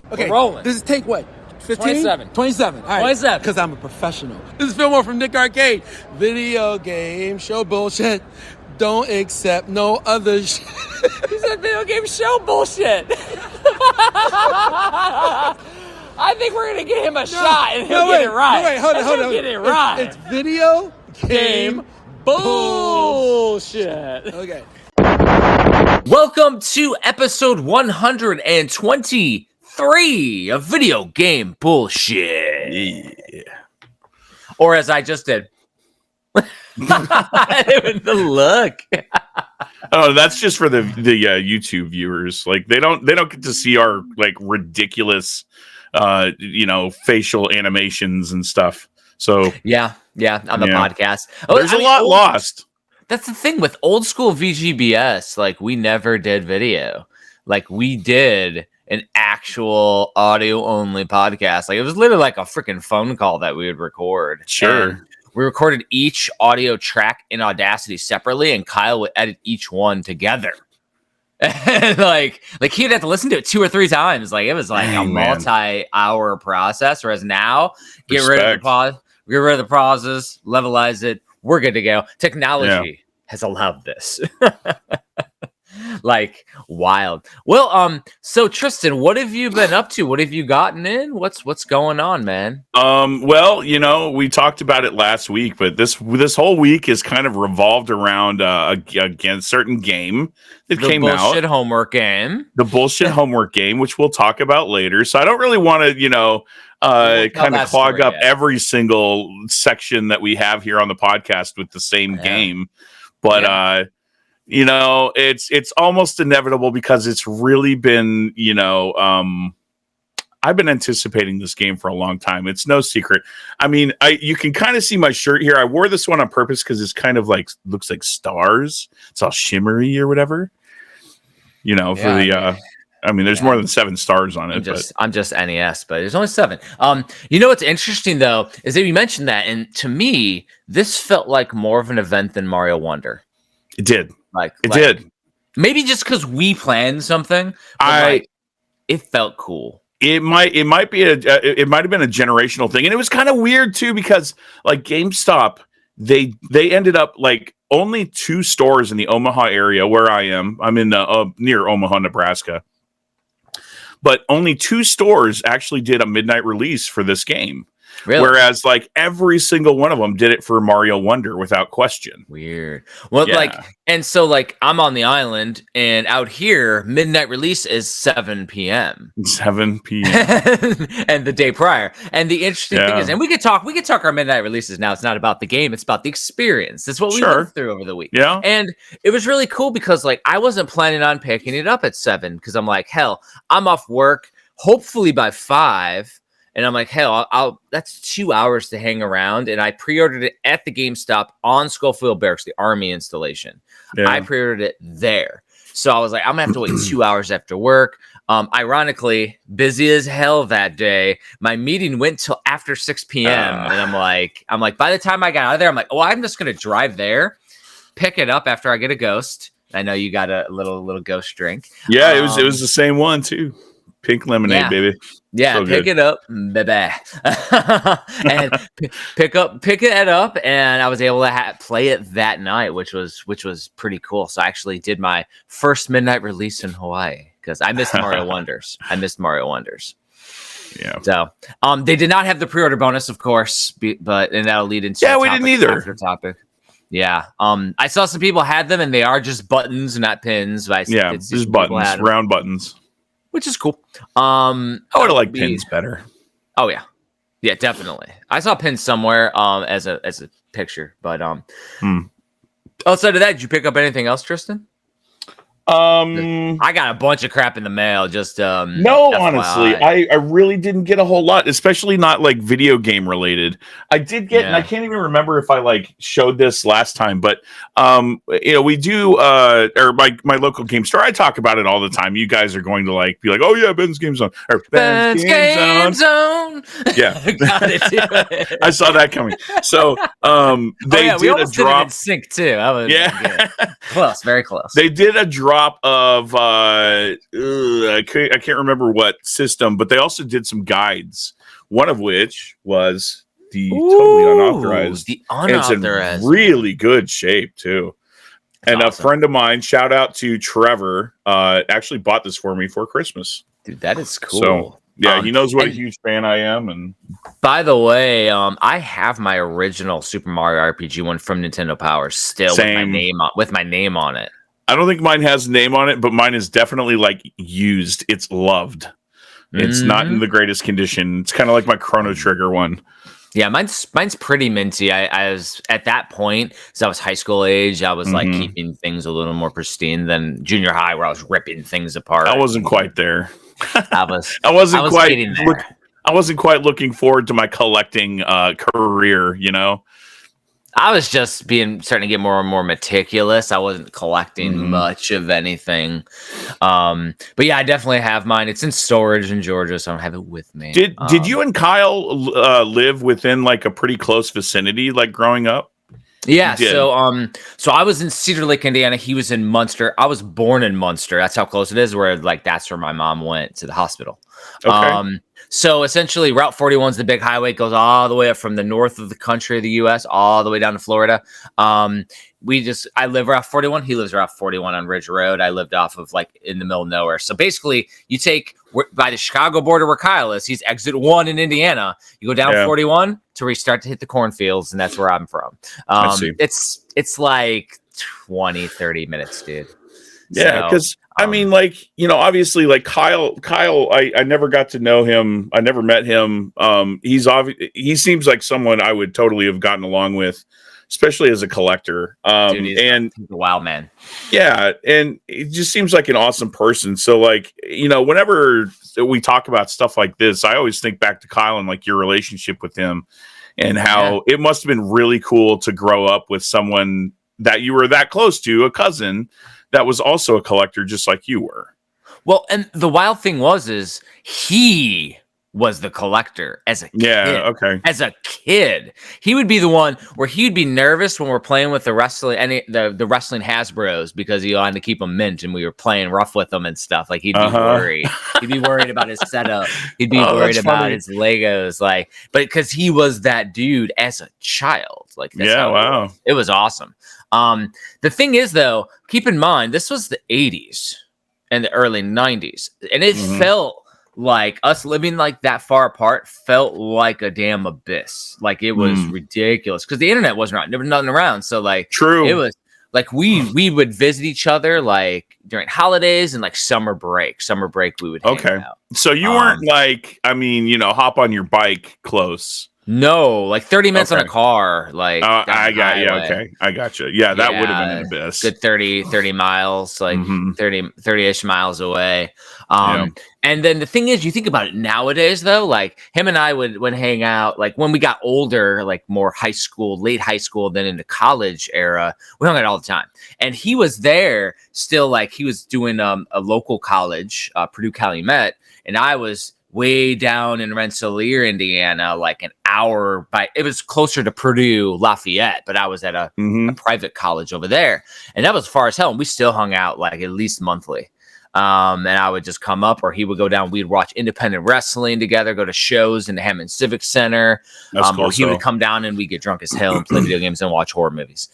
Okay, rolling. This is take what? 15? 27. 27. All right. 27. Because I'm a professional. This is Fillmore from Nick Arcade. Video game show bullshit. Don't accept no other shit. He said video game show bullshit. I think we're going to get him a shot and he'll get it right. No, wait, hold on. Get it right. It's video game bullshit. Okay. Welcome to episode 123 of Video Game Bullshit. Yeah. Or as I just did. The look. Oh, that's just for the YouTube viewers. Like they don't get to see our like ridiculous facial animations and stuff. So yeah, on the podcast. There's a lot lost. That's the thing with old school VGBS. Like we never did video. Like we did an actual audio only podcast. Like it was literally like a freaking phone call that we would record. Sure. And we recorded each audio track in Audacity separately, and Kyle would edit each one together. And like he'd have to listen to it 2 or 3 times. Like it was like a multi-hour process. Whereas now, get rid of the pauses, levelize it. We're good to go. Technology has allowed this. Like wild. Well, so Tristan, what have you been up to? What have you gotten in? What's going on, man? Well, we talked about it last week, but this whole week is kind of revolved around a certain game that came out. The bullshit homework game. The bullshit homework game, which we'll talk about later. So I don't really want to, kind of clog up every single section that we have here on the podcast with the same game. But it's almost inevitable because it's really been, I've been anticipating this game for a long time. It's no secret. I mean, you can kind of see my shirt here. I wore this one on purpose because it's kind of like looks like stars. It's all shimmery or whatever. There's more than 7 stars on it. I'm just NES, but there's only 7. What's interesting though is that you mentioned that, and to me, this felt like more of an event than Mario Wonder. It did. It did. Maybe just because we planned something. It felt cool. It might have been a generational thing, and it was kind of weird too because like GameStop, they ended up like only 2 stores in the Omaha area where I am. I'm in near Omaha, Nebraska, but only 2 stores actually did a midnight release for this game. Really? Whereas like every single one of them did it for Mario Wonder without question. Weird. Well, I'm on the island, and out here, midnight release is 7 p.m. 7 p.m. and the day prior. And the interesting thing is, and we could talk our midnight releases now. It's not about the game, it's about the experience. That's what we went through over the week. Yeah. And it was really cool because like I wasn't planning on picking it up at 7 because I'm like, hell, I'm off work, hopefully by 5. And I'm like, hell, that's 2 hours to hang around. And I pre-ordered it at the GameStop on Schofield Barracks, the Army installation. Yeah. I pre-ordered it there. So I was like, I'm going to have to wait 2 hours after work. Ironically, busy as hell that day. My meeting went till after 6 p.m. And I'm like, by the time I got out of there, I'm like, I'm just going to drive there, pick it up after I get a Ghost. I know you got a little Ghost drink. Yeah, it was the same one too. Pink lemonade, baby. Yeah, so pick it up, baby. And pick it up, and I was able to play it that night, which was pretty cool. So I actually did my first midnight release in Hawaii because I missed Mario Wonders. Yeah. So they did not have the pre-order bonus, of course, but that'll lead into we didn't either. Topic. Yeah. I saw some people had them, and they are just buttons, not pins. But just buttons, round buttons. Which is cool. I would have liked pins better. Oh yeah, definitely. I saw pins somewhere as a picture, but outside of that, did you pick up anything else, Tristan? I got a bunch of crap in the mail. Just No, honestly, FYI. I really didn't get a whole lot, especially not like video game related. I did get, and I can't even remember if I like showed this last time, but we do or my local game store. I talk about it all the time. You guys are going to like be like, oh yeah, Ben's Game Zone or Ben's Game Zone. Yeah, got it. I saw that coming. So they did a drop in sync too. I was close, very close. They did a drop of I can't remember what system, but they also did some guides. One of which was the totally unauthorized. The unauthorized. It's in really good shape too. That's and awesome. A friend of mine, shout out to Trevor, actually bought this for me for Christmas. Dude, that is cool. So yeah, he knows what a huge fan I am. And by the way, I have my original Super Mario RPG one from Nintendo Power still with my name on it. I don't think mine has a name on it, but mine is definitely like used. It's loved. It's not in the greatest condition. It's kind of like my Chrono Trigger one. Yeah, mine's pretty minty. I was at that point, so I was high school age. I was like keeping things a little more pristine than junior high, where I was ripping things apart. I wasn't quite there. I wasn't quite looking forward to my collecting career. You know. I was just starting to get more and more meticulous. I wasn't collecting much of anything. But yeah, I definitely have mine. It's in storage in Georgia, so I don't have it with me. Did you and Kyle live within like a pretty close vicinity, like growing up? Yeah, so I was in Cedar Lake, Indiana. He was in Munster. I was born in Munster. That's how close it is. Where like that's where my mom went to the hospital. Okay. So essentially, Route 41 is the big highway. It goes all the way up from the north of the country of the U.S. all the way down to Florida. I live Route 41. He lives Route 41 on Ridge Road. I lived off of like in the middle of nowhere. So basically, you take by the Chicago border where Kyle is. He's exit 1 in Indiana. You go down 41 to where you start to hit the cornfields, and that's where I'm from. I see. It's like 20, 30 minutes, dude. Yeah, because I mean, like, you know, obviously, like Kyle, I never got to know him. I never met him. He seems like someone I would totally have gotten along with, especially as a collector. Dude, he's a wild man. Yeah, and it just seems like an awesome person. So, like, you know, whenever we talk about stuff like this, I always think back to Kyle and like your relationship with him, and how it must have been really cool to grow up with someone that you were that close to, a cousin that was also a collector just like you were. Well, and the wild thing is he was the collector as a kid. Yeah, okay. As a kid, he would be the one where he'd be nervous when we're playing with the wrestling the wrestling Hasbros because he wanted to keep them mint and we were playing rough with them and stuff. Like he'd be worried. He'd be worried about his setup. He'd be worried about his Legos. Like, but because he was that dude as a child. Like, that's wow. It was awesome. The thing is, though, keep in mind, this was the 80s and the early 90s. And it felt like us living like that far apart felt like a damn abyss. Like it was ridiculous because the internet wasn't around. There was nothing around. So like, true. It was like we would visit each other like during holidays and like summer break. Summer break, we would hang out. So you weren't like, I mean, you know, hop on your bike close. No, like 30 minutes on a car. Like I got you. Okay, I got you. Yeah, that would have been an abyss. Good 30 miles, like 30-ish miles away. And then the thing is, you think about it nowadays, though, like him and I would hang out, like when we got older, like more high school, late high school, then into college era, we hung out all the time. And he was there still, like he was doing a local college, Purdue Calumet, and I was way down in Rensselaer, Indiana, like an hour it was closer to Purdue Lafayette, but I was at a private college over there, and that was far as hell. And we still hung out like at least monthly. And I would just come up, or he would go down. We'd watch independent wrestling together, go to shows in the Hammond Civic Center. Or he would come down and we'd get drunk as hell and play video games and watch horror movies.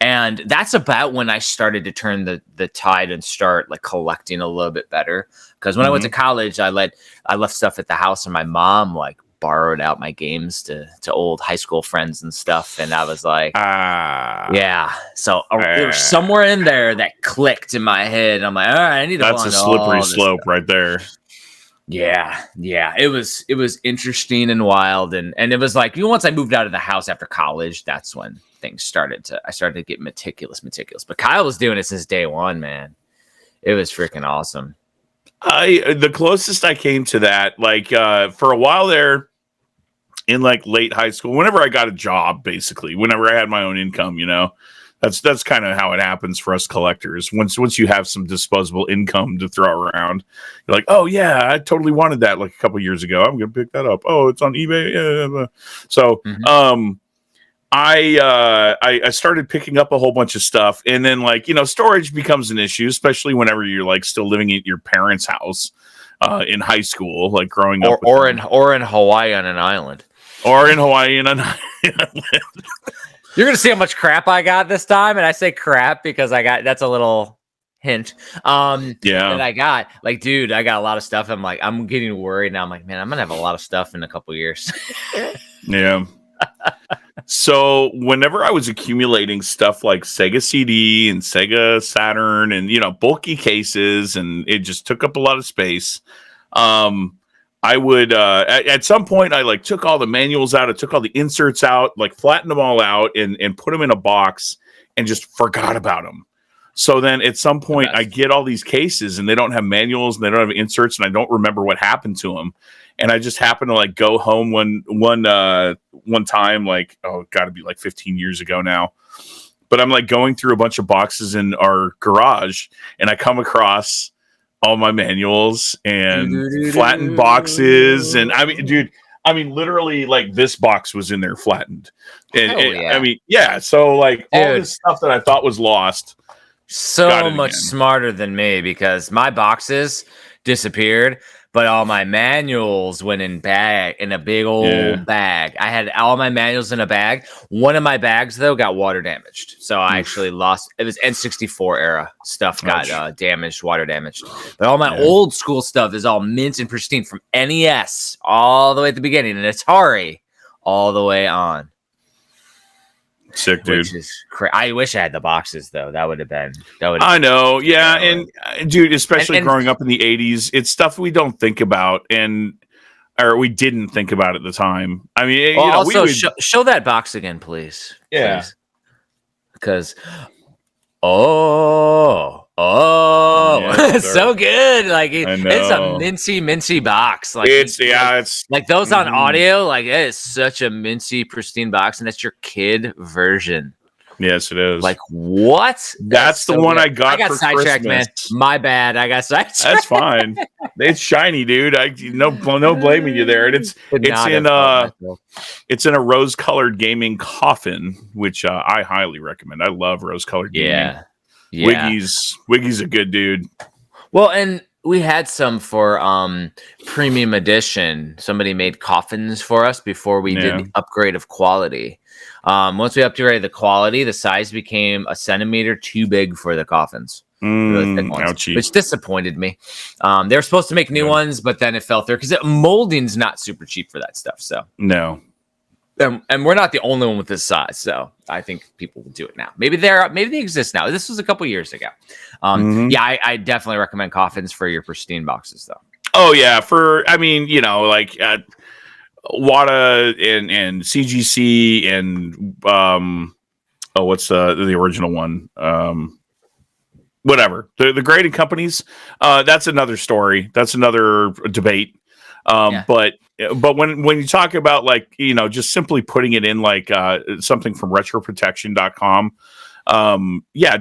And that's about when I started to turn the tide and start like collecting a little bit better. Because when I went to college, I left stuff at the house, and my mom like borrowed out my games to old high school friends and stuff. And I was like, yeah. So there was somewhere in there that clicked in my head. I'm like, all right, I need to. That's a slippery slope right there. Yeah. It was interesting and wild, and it was like, once I moved out of the house after college, that's when things started to get meticulous. But Kyle was doing it since day one, man. It was freaking awesome. The closest I came to that, like for a while there in like late high school, whenever I got a job, basically, whenever I had my own income, that's kind of how it happens for us collectors. Once you have some disposable income to throw around, you're like, oh yeah, I totally wanted that like a couple years ago. I'm gonna pick that up. Oh, it's on eBay. Yeah. So I started picking up a whole bunch of stuff, and then like storage becomes an issue, especially whenever you're like still living at your parents' house in high school, like growing up, or in Hawaii on an island, or in Hawaii on an island. You're gonna see how much crap I got this time, and I say crap because that's a little hint. That I got, like, dude, I got a lot of stuff. I'm getting worried now. I'm like, man, I'm gonna have a lot of stuff in a couple years. Yeah. So whenever I was accumulating stuff like Sega CD and Sega Saturn and bulky cases, and it just took up a lot of space, I would at some point I like took all the manuals out, I took all the inserts out, like flattened them all out and put them in a box and just forgot about them. So then at some point I get all these cases and they don't have manuals and they don't have inserts and I don't remember what happened to them. And I just happened to like go home one time, like, oh, got to be like 15 years ago now. But I'm like going through a bunch of boxes in our garage and I come across all my manuals and flattened boxes. And I mean, literally like this box was in there flattened. And so like all this stuff that I thought was lost. So much smarter than me because my boxes disappeared, but all my manuals went in a big old bag. I had all my manuals in a bag. One of my bags though got water damaged, so I actually lost. It was N64 era stuff got damaged, water damaged. But all my old school stuff is all mint and pristine from NES all the way at the beginning and Atari all the way on. Sick, dude. I wish I had the boxes though. That would have been. I know, yeah, and dude, especially growing up in the '80s, it's stuff we don't think about, or we didn't think about at the time. I mean, also we would show that box again, please. Yeah, please. Because it's so good. Like it's a mincy box. Like it's like those on audio. Like it is such a mincy, pristine box, and that's your kid version. Yes, it is. Like what? That's the one I got for sidetracked, man. My bad. I got sidetracked. That's fine. It's shiny, dude. No blaming you there. And it's in a rose-colored gaming coffin, which I highly recommend. I love rose-colored gaming. Yeah. Wiggy's a good dude. Well, and we had some for premium edition. Somebody made coffins for us before we did the upgrade of quality. Once we upgraded the quality, the size became a centimeter too big for the coffins. Really thick ones, which disappointed me. They were supposed to make new ones, but then it fell through because molding's not super cheap for that stuff. So no. And we're not the only one with this size, so I think people will do it now. Maybe they exist now. This was a couple years ago. I definitely recommend coffins for your pristine boxes, though. Oh yeah, like WATA and CGC and what's the original one? Whatever the grading companies. That's another story. That's another debate. But when you talk about like just simply putting it in like something from retroprotection.com,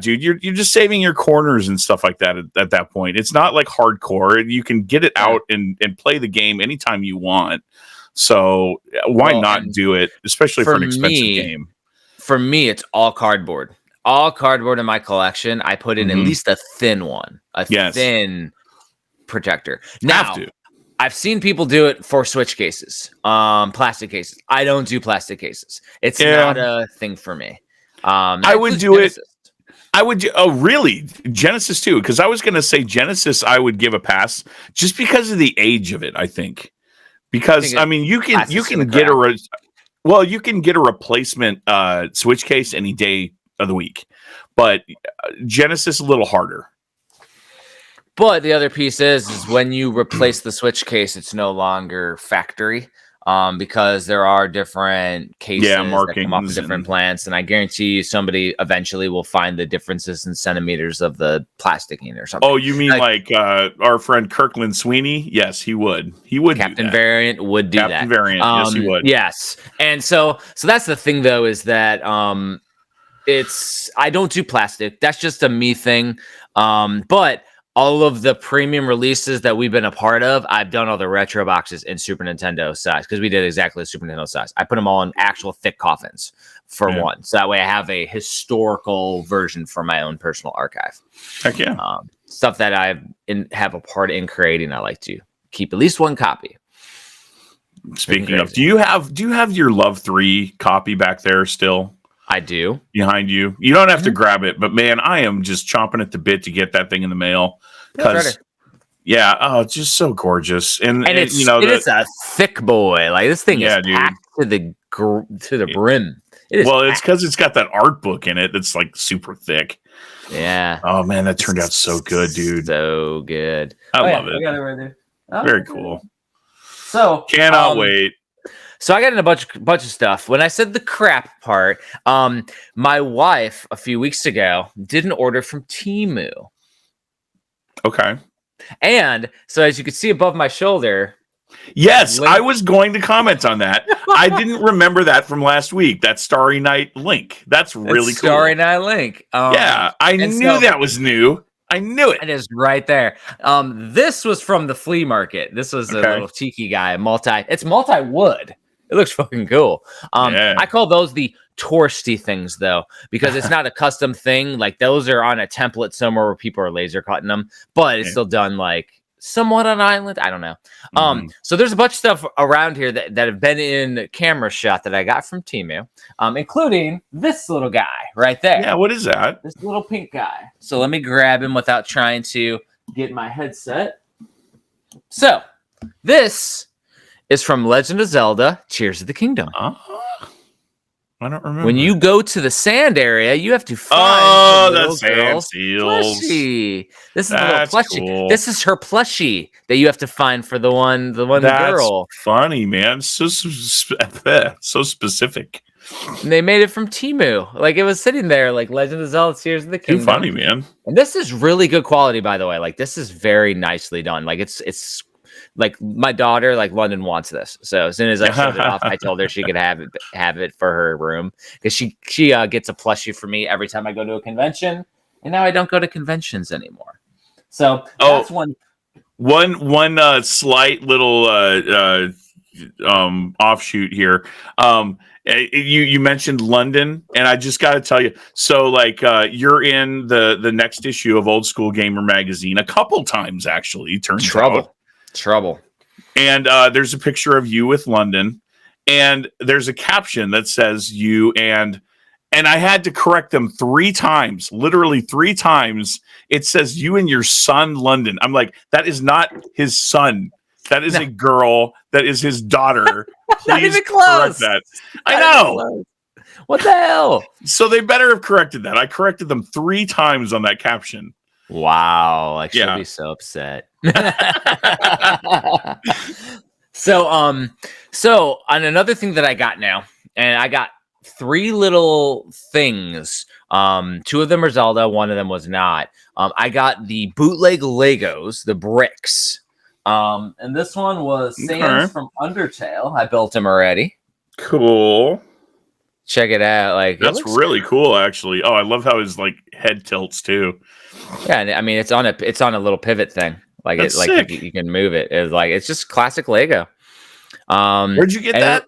dude, you're just saving your corners and stuff like that at that point. It's not like hardcore. You can get it out and play the game anytime you want. So why not do it, especially for an expensive game? For me, it's all cardboard. All cardboard in my collection. I put in at least a thin one, thin protector. Now, I've seen people do it for Switch cases, plastic cases. I don't do plastic cases. It's not a thing for me. I would do Genesis. I would do. Oh, really? Genesis too? Because I was going to say Genesis. I would give a pass just because of the age of it. I think because you can get a replacement Switch case any day of the week, but Genesis a little harder. But the other piece is when you replace the Switch case, it's no longer factory. because there are different cases that come off of markings different plants, and I guarantee you somebody eventually will find the differences in centimeters of the plasticing or something. Oh, you mean like our friend Kirkland Sweeney? Yes, he would. He would. Captain Variant would do Captain that. Variant, yes, he would. Yes, and so that's the thing though, is that I don't do plastic. That's just a me thing. But all of the premium releases that we've been a part of, I've done all the retro boxes in Super Nintendo size because we did exactly the Super Nintendo size. I put them all in actual thick coffins for one. So that way I have a historical version for my own personal archive. Heck yeah. Stuff that I have a part in creating, I like to keep at least one copy. Speaking of, do you have your Love 3 copy back there still? I do. Behind you. You don't have to grab it, but man, I am just chomping at the bit to get that thing in the mail. Because it's just so gorgeous. And it's, you know, it's a thick boy. Like this thing is packed to the brim. It's because it's got that art book in it that's like super thick. Yeah. Oh man, that turned out so good, dude. So good. I love it. I got it right there. Oh, very cool. So cannot wait. So I got in a bunch of stuff. When I said the crap part, my wife a few weeks ago did an order from Temu. Okay. And so as you can see above my shoulder. Yes, I was going to comment on that. I didn't remember that from last week. That Starry Night link. That's really cool. Starry Night link. I knew that was new. I knew it. It is right there. This was from the flea market. This was a little tiki guy. It's multi-wood. It looks fucking cool. I call those the touristy things, though, because it's not a custom thing. Like, those are on a template somewhere where people are laser cutting them, but it's still done, like, somewhat on island. I don't know. So there's a bunch of stuff around here that have been in camera shot that I got from Temu, including this little guy right there. Yeah, what is that? This little pink guy. So let me grab him without trying to get my headset. So this is from Legend of Zelda Tears of the Kingdom. I don't remember. When you go to the sand area, you have to find the sand seals. Plushie. This is the little plushie. Cool. This is her plushie that you have to find for the one girl. Funny, man. So specific. And they made it from Temu. Like, it was sitting there, like Legend of Zelda Tears of the Kingdom. Too funny, man. And this is really good quality, by the way. Like, this is very nicely done. Like, it's like my daughter, like London wants this. So as soon as I showed it off, I told her she could have it for her room because she gets a plushie for me every time I go to a convention, and now I don't go to conventions anymore. So that's one slight little offshoot here. You mentioned London, and I just got to tell you. So, like, you're in the next issue of Old School Gamer magazine a couple times, actually. Turns out. Trouble. And there's a picture of you with London, and there's a caption that says you and I had to correct them 3 times, literally 3 times. It says you and your son, London. I'm like, that is not his son. That is a girl. That is his daughter. Not even close. That. I know. What the hell? So they better have corrected that. I corrected them 3 times on that caption. Wow, like she'll be so upset. So on another thing that I got now, and I got 3 little things. 2 of them are Zelda, 1 of them was not. I got the bootleg Legos, the bricks. And this one was Sans from Undertale. I built him already. Cool. Check it out. Like, that's really cool, actually. Oh, I love how his like head tilts too. Yeah, I mean it's on a little pivot thing. Like that's it, like you can move it. It's just classic Lego. Where'd you get that?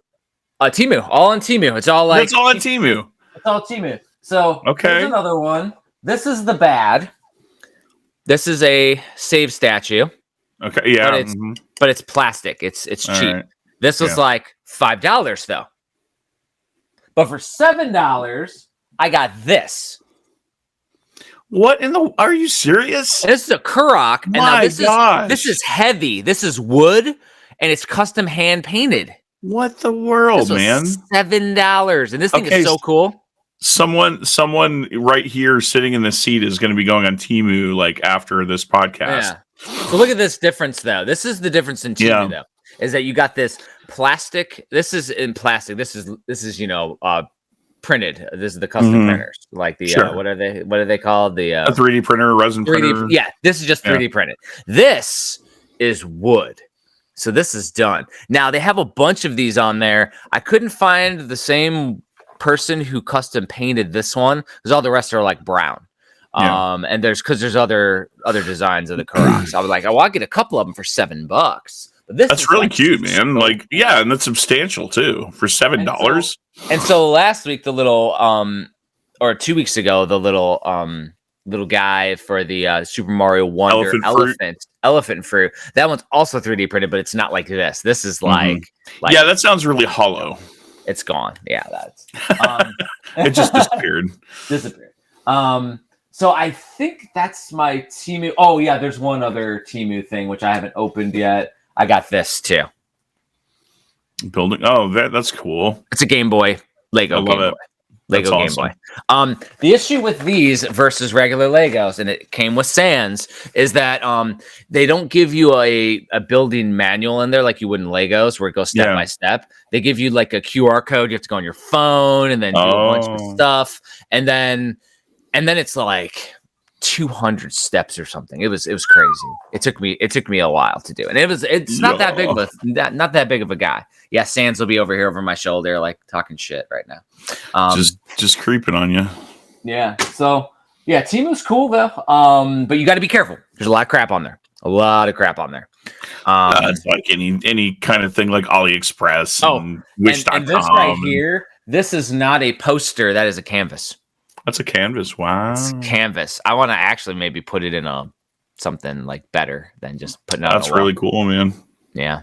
Temu. All on Temu. It's all like it's all on Temu. It's all Temu. So here's another one. This is the bad. This is a save statue. Okay, yeah. But it's plastic. It's cheap. Right. This was like $5 though. But for $7, I got this. What in the? Are you serious? And this is a Kurok. My gosh. This is heavy. This is wood, and it's custom hand painted. What the world, man? $7, and this thing is so cool. Someone right here sitting in the seat is going to be going on Temu like after this podcast. Yeah. So look at this difference, though. This is the difference in Temu, though, is that you got this plastic. This is in plastic. This is printed. This is the custom printers, like the Sure. what are they called? The A 3D printer, resin 3D. printer. Yeah, this is just 3D printed. This is wood. So this is done. Now they have a bunch of these on there. I couldn't find the same person who custom painted this one because all the rest are like brown. And there's other designs of the Karoks. I was like, I'll get a couple of them for $7. But that's really cute, man. Like, yeah, and that's substantial too for $7. And so last week, the little or 2 weeks ago, the little guy for the Super Mario Wonder elephant fruit. That one's also 3D printed, but it's not like this. This is like yeah, that sounds really hollow. It's gone. Yeah, that's it just disappeared. So I think that's my Temu. Oh yeah, there's one other Temu thing which I haven't opened yet. I got this too. Building. Oh, that's cool. It's a Game Boy, Lego Game Boy. Lego Game Boy. The issue with these versus regular Legos, and it came with Sans, is that they don't give you a building manual in there like you would in Legos, where it goes step by step. They give you like a QR code. You have to go on your phone and then do a bunch of stuff, and then it's like 200 steps or something. It was crazy. It took me a while to do, and it's not that big of a guy. Yeah, Sans will be over here over my shoulder, like talking shit right now. Just creeping on you. Yeah. So yeah, Temu's cool though. But you got to be careful. There's a lot of crap on there. It's like any kind of thing like AliExpress and Wish.com. And this right here, this is not a poster. That is a canvas. That's a canvas. Wow. It's canvas. I want to actually maybe put it in something like better than just putting it on. That's really cool, man. Yeah.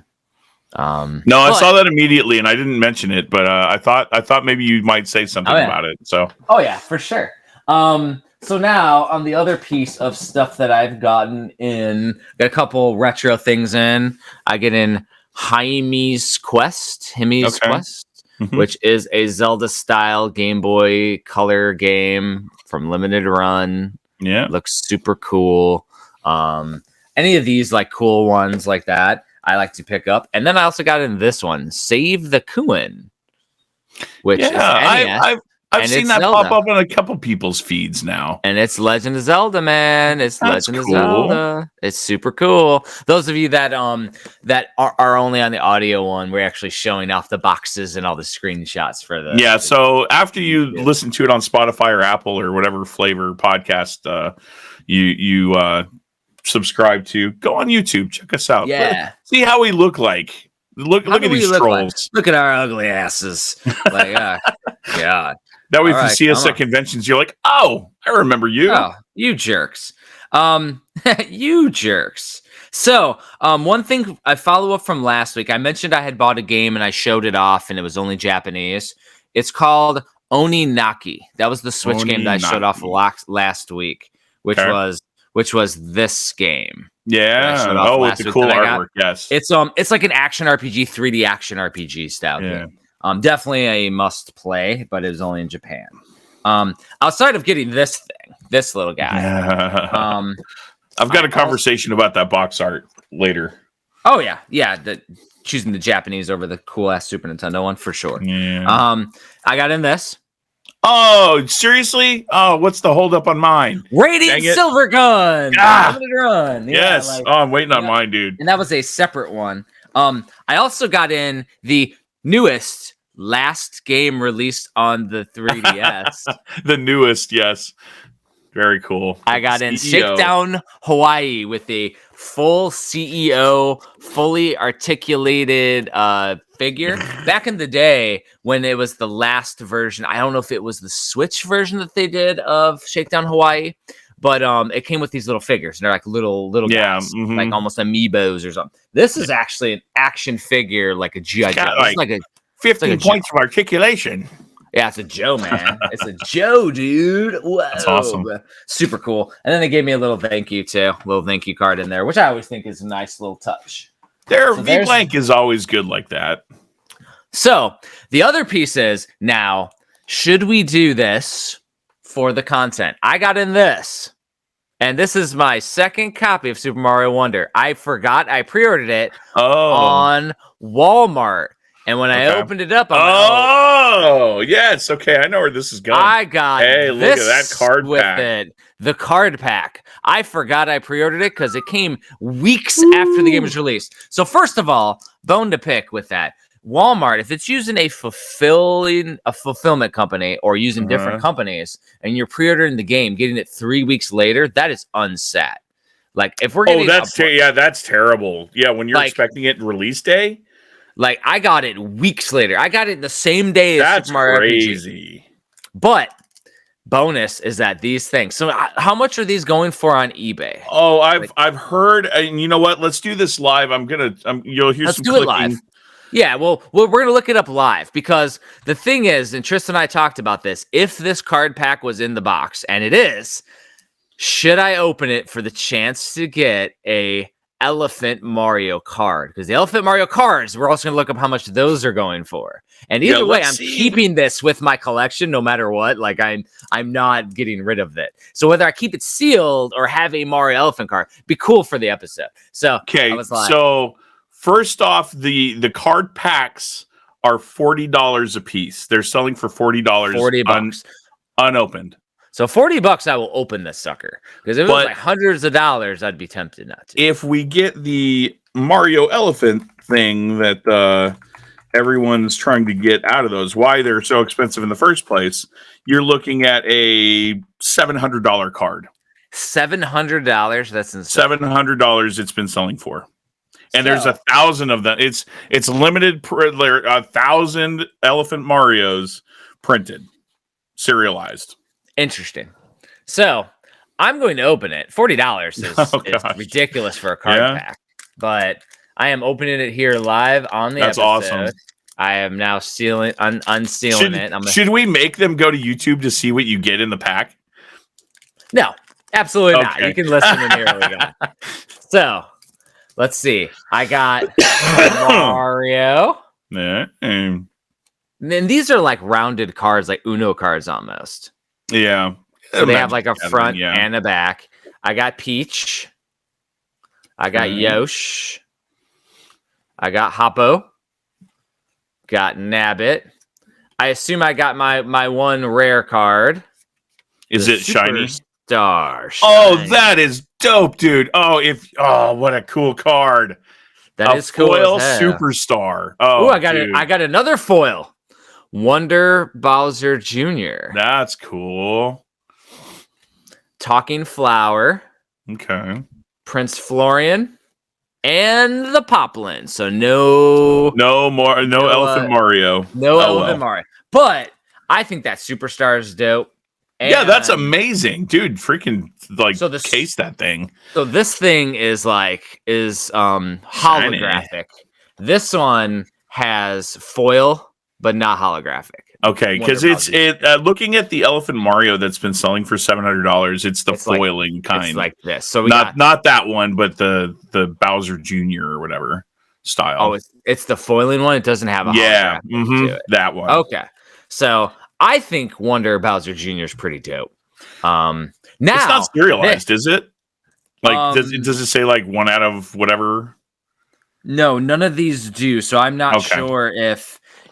I saw that immediately and I didn't mention it, but I thought maybe you might say something about it. So yeah, for sure. So now on the other piece of stuff that I've gotten in, got a couple retro things in. I get in Himi's Quest, which is a Zelda style Game Boy Color game from Limited Run. Yeah, looks super cool. Any of these like cool ones like that, I like to pick up. And then I also got in this one, Save the Kuin, which is NES. I've seen that Zelda pop up on a couple people's feeds now. And it's Legend of Zelda, man. It's That's Legend of Zelda. It's super cool. Those of you that are only on the audio one, we're actually showing off the boxes and all the screenshots for the. Yeah, so after you listen to it on Spotify or Apple or whatever flavor podcast you subscribe to, go on YouTube, check us out. Yeah. See how we look like. Look at these trolls. Look at our ugly asses. Like, God. That way, if you see us at conventions, you're like, oh, I remember you. Oh, you jerks. You jerks. So, one thing I follow up from last week, I mentioned I had bought a game and I showed it off and it was only Japanese. It's called Oninaki. That was the Switch game that I showed off last week, which was this game. Yeah. Oh, with the cool artwork. Yes. It's like an action RPG, 3D action RPG style game. Definitely a must play, but it was only in Japan. Outside of getting this little guy. I've got a conversation about that box art later. Oh yeah. Choosing the Japanese over the cool ass Super Nintendo one for sure. Yeah. I got in this. Oh, seriously? Oh, what's the holdup on mine? Radiant Silver Gun. Limited Run. Yes. I'm waiting on mine, dude. And that was a separate one. I also got in the newest last game released on the 3DS. The newest, yes. Very cool. I got in Shakedown Hawaii with a full CEO, fully articulated figure. Back in the day when it was the last version, I don't know if it was the Switch version that they did of Shakedown Hawaii, but it came with these little figures. And they're like little guys, like almost amiibos or something. This is actually an action figure, like a G.I. Joe. It's like a 15 points of articulation. Yeah, it's a Joe, man. It's a Joe, dude. Whoa. That's awesome. Super cool. And then they gave me a little thank you card in there, which I always think is a nice little touch. V-Blank is always good like that. So the other piece is, now, should we do this for the content? I got in this. And this is my second copy of Super Mario Wonder. I forgot I pre-ordered it on Walmart. And when I opened it up, yes. Okay, I know where this is going. I got look at that card pack. It. The card pack. I forgot I pre-ordered it because it came weeks after the game was released. So first of all, bone to pick with that. Walmart, if it's using a fulfillment company or using different companies, and you're pre-ordering the game, getting it 3 weeks later, that is unsat. Like if we're getting that's terrible. Yeah, when you're expecting it release day. Like I got it weeks later. I got it the same day as Super Mario crazy. RPG. But bonus is that these things. So how much are these going for on eBay? Oh, I've heard, and you know what? Let's do this live. You'll hear some clicking. It live. Yeah, well, we're going to look it up live because the thing is, and Tristan and I talked about this, if this card pack was in the box, and it is, should I open it for the chance to get a Elephant Mario card? Because the Elephant Mario cards, we're also going to look up how much those are going for. And either way, I'm keeping this with my collection no matter what. Like I'm not getting rid of it. So whether I keep it sealed or have a Mario Elephant card, be cool for the episode. So okay, so first off, the card packs are $40 a piece. They're selling for $40. $40 unopened. So $40, I will open this sucker. Because if it was like hundreds of dollars, I'd be tempted not to. If we get the Mario Elephant thing that everyone's trying to get out of those, why they're so expensive in the first place, you're looking at a $700 card. $700? That's insane. $700 it's been selling for. And there's 1,000 of them. It's limited. 1,000 Elephant Marios printed, serialized. Interesting. So I'm going to open it. $40 is ridiculous for a card pack, but I am opening it here live on the episode. Awesome. I am now unsealing it. Should we make them go to YouTube to see what you get in the pack? No, absolutely not. You can listen and hear what we got. So let's see. I got Mario. Yeah. And then these are like rounded cards, like Uno cards almost. Yeah. So they have like a front and a back. I got Peach. I got Yosh. I got Hoppo. Got Nabbit. I assume I got my one rare card. Is it shiny? Star. Oh, that is dope, dude. What a cool card. That is cool. Foil superstar. I got another foil. Wonder Bowser Jr. That's cool. Talking Flower. Okay. Prince Florian. And the Poplin. So no Elephant Mario. No Elephant Mario. But I think that Superstar is dope. And that's amazing, dude. Freaking case that thing. So this thing is holographic. This one has foil, but not holographic. Okay, because looking at the Elephant Mario that's been selling for $700, it's the foiling kind. It's like this. So not that one, but the Bowser Jr. or whatever style. Oh, it's the foiling one. It doesn't have a holographic to it. That one. Okay, so I think Wonder Bowser Jr. is pretty dope. Now it's not serialized, is it? Like, does it say like 1 out of whatever? No, none of these do. So I'm not sure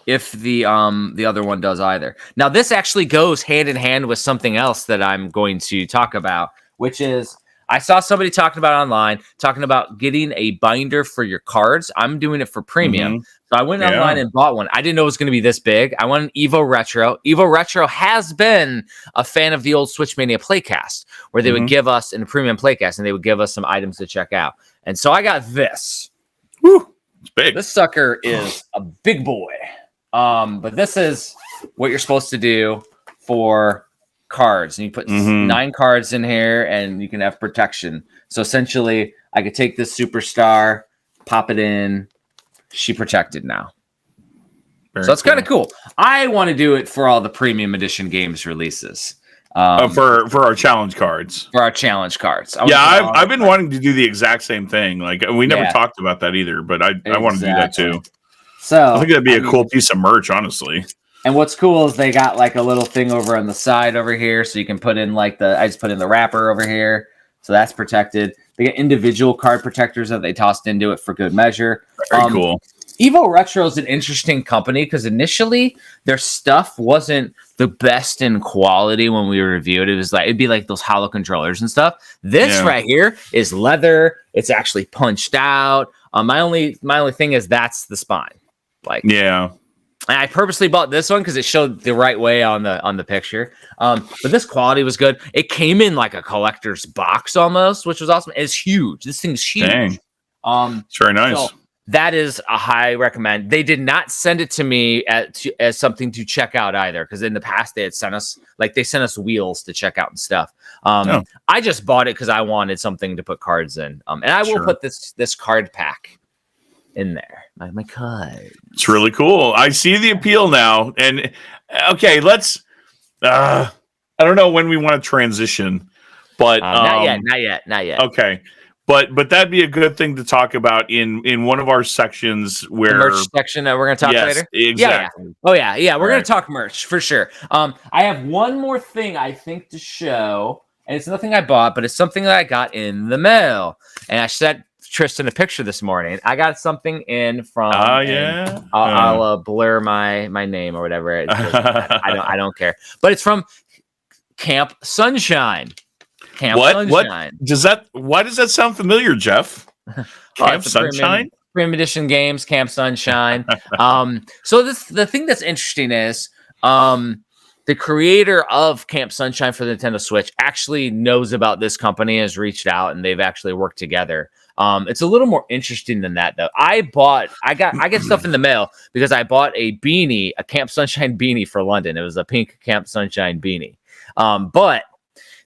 if the other one does either. Now this actually goes hand in hand with something else that I'm going to talk about, which is I saw somebody talking about getting a binder for your cards. I'm doing it for premium. So I went online and bought one. I didn't know it was going to be this big. I want an Evo Retro. Evo Retro has been a fan of the old Switch Mania Playcast, where they would give us in a premium Playcast, and they would give us some items to check out. And so I got this. Woo! It's big. This sucker is a big boy. But this is what you're supposed to do for cards. And you put 9 cards in here and you can have protection. So essentially I could take this superstar, pop it in. She protected now. So it's kind of cool. I want to do it for all the premium edition games releases. For our challenge cards. For our challenge cards. I've been wanting to do the exact same thing. Like we never talked about that either, but I want to do that too. So I think that'd be a cool piece of merch, honestly. And what's cool is they got like a little thing over on the side over here, so you can put in I just put in the wrapper over here. So that's protected. They get individual card protectors that they tossed into it for good measure. Very cool. Evo Retro is an interesting company because initially their stuff wasn't the best in quality when we reviewed it. It was like it'd be like those hollow controllers and stuff. This right here is leather. It's actually punched out. My only thing is that's the spine. Like yeah. And I purposely bought this one because it showed the right way on the picture. But this quality was good. It came in like a collector's box almost, which was awesome. It's huge. This thing's huge. Dang. It's very nice. So that is a high recommend. They did not send it to me as something to check out either, because in the past they had sent us wheels to check out and stuff. I just bought it because I wanted something to put cards in. And I will put this card pack in there. My card. It's really cool. I see the appeal now. And okay, let's. I don't know when we want to transition, but not yet. Okay. But that'd be a good thing to talk about in one of our sections where the merch section that we're going to talk later. Exactly. Yeah. Oh yeah. We're going to talk merch for sure. I have one more thing I think to show, and it's nothing I bought, but it's something that I got in the mail, and I sent Tristan a picture this morning. I got something in from. I'll blur my name or whatever. I don't care, but it's from Camp Sunshine. Sunshine. Why does that sound familiar, Jeff? Camp Sunshine? Premium Edition Games, Camp Sunshine. So the thing that's interesting is the creator of Camp Sunshine for the Nintendo Switch actually knows about this company, has reached out, and they've actually worked together. It's a little more interesting than that, though. I get stuff in the mail because I bought a Camp Sunshine beanie for London. It was a pink Camp Sunshine beanie. But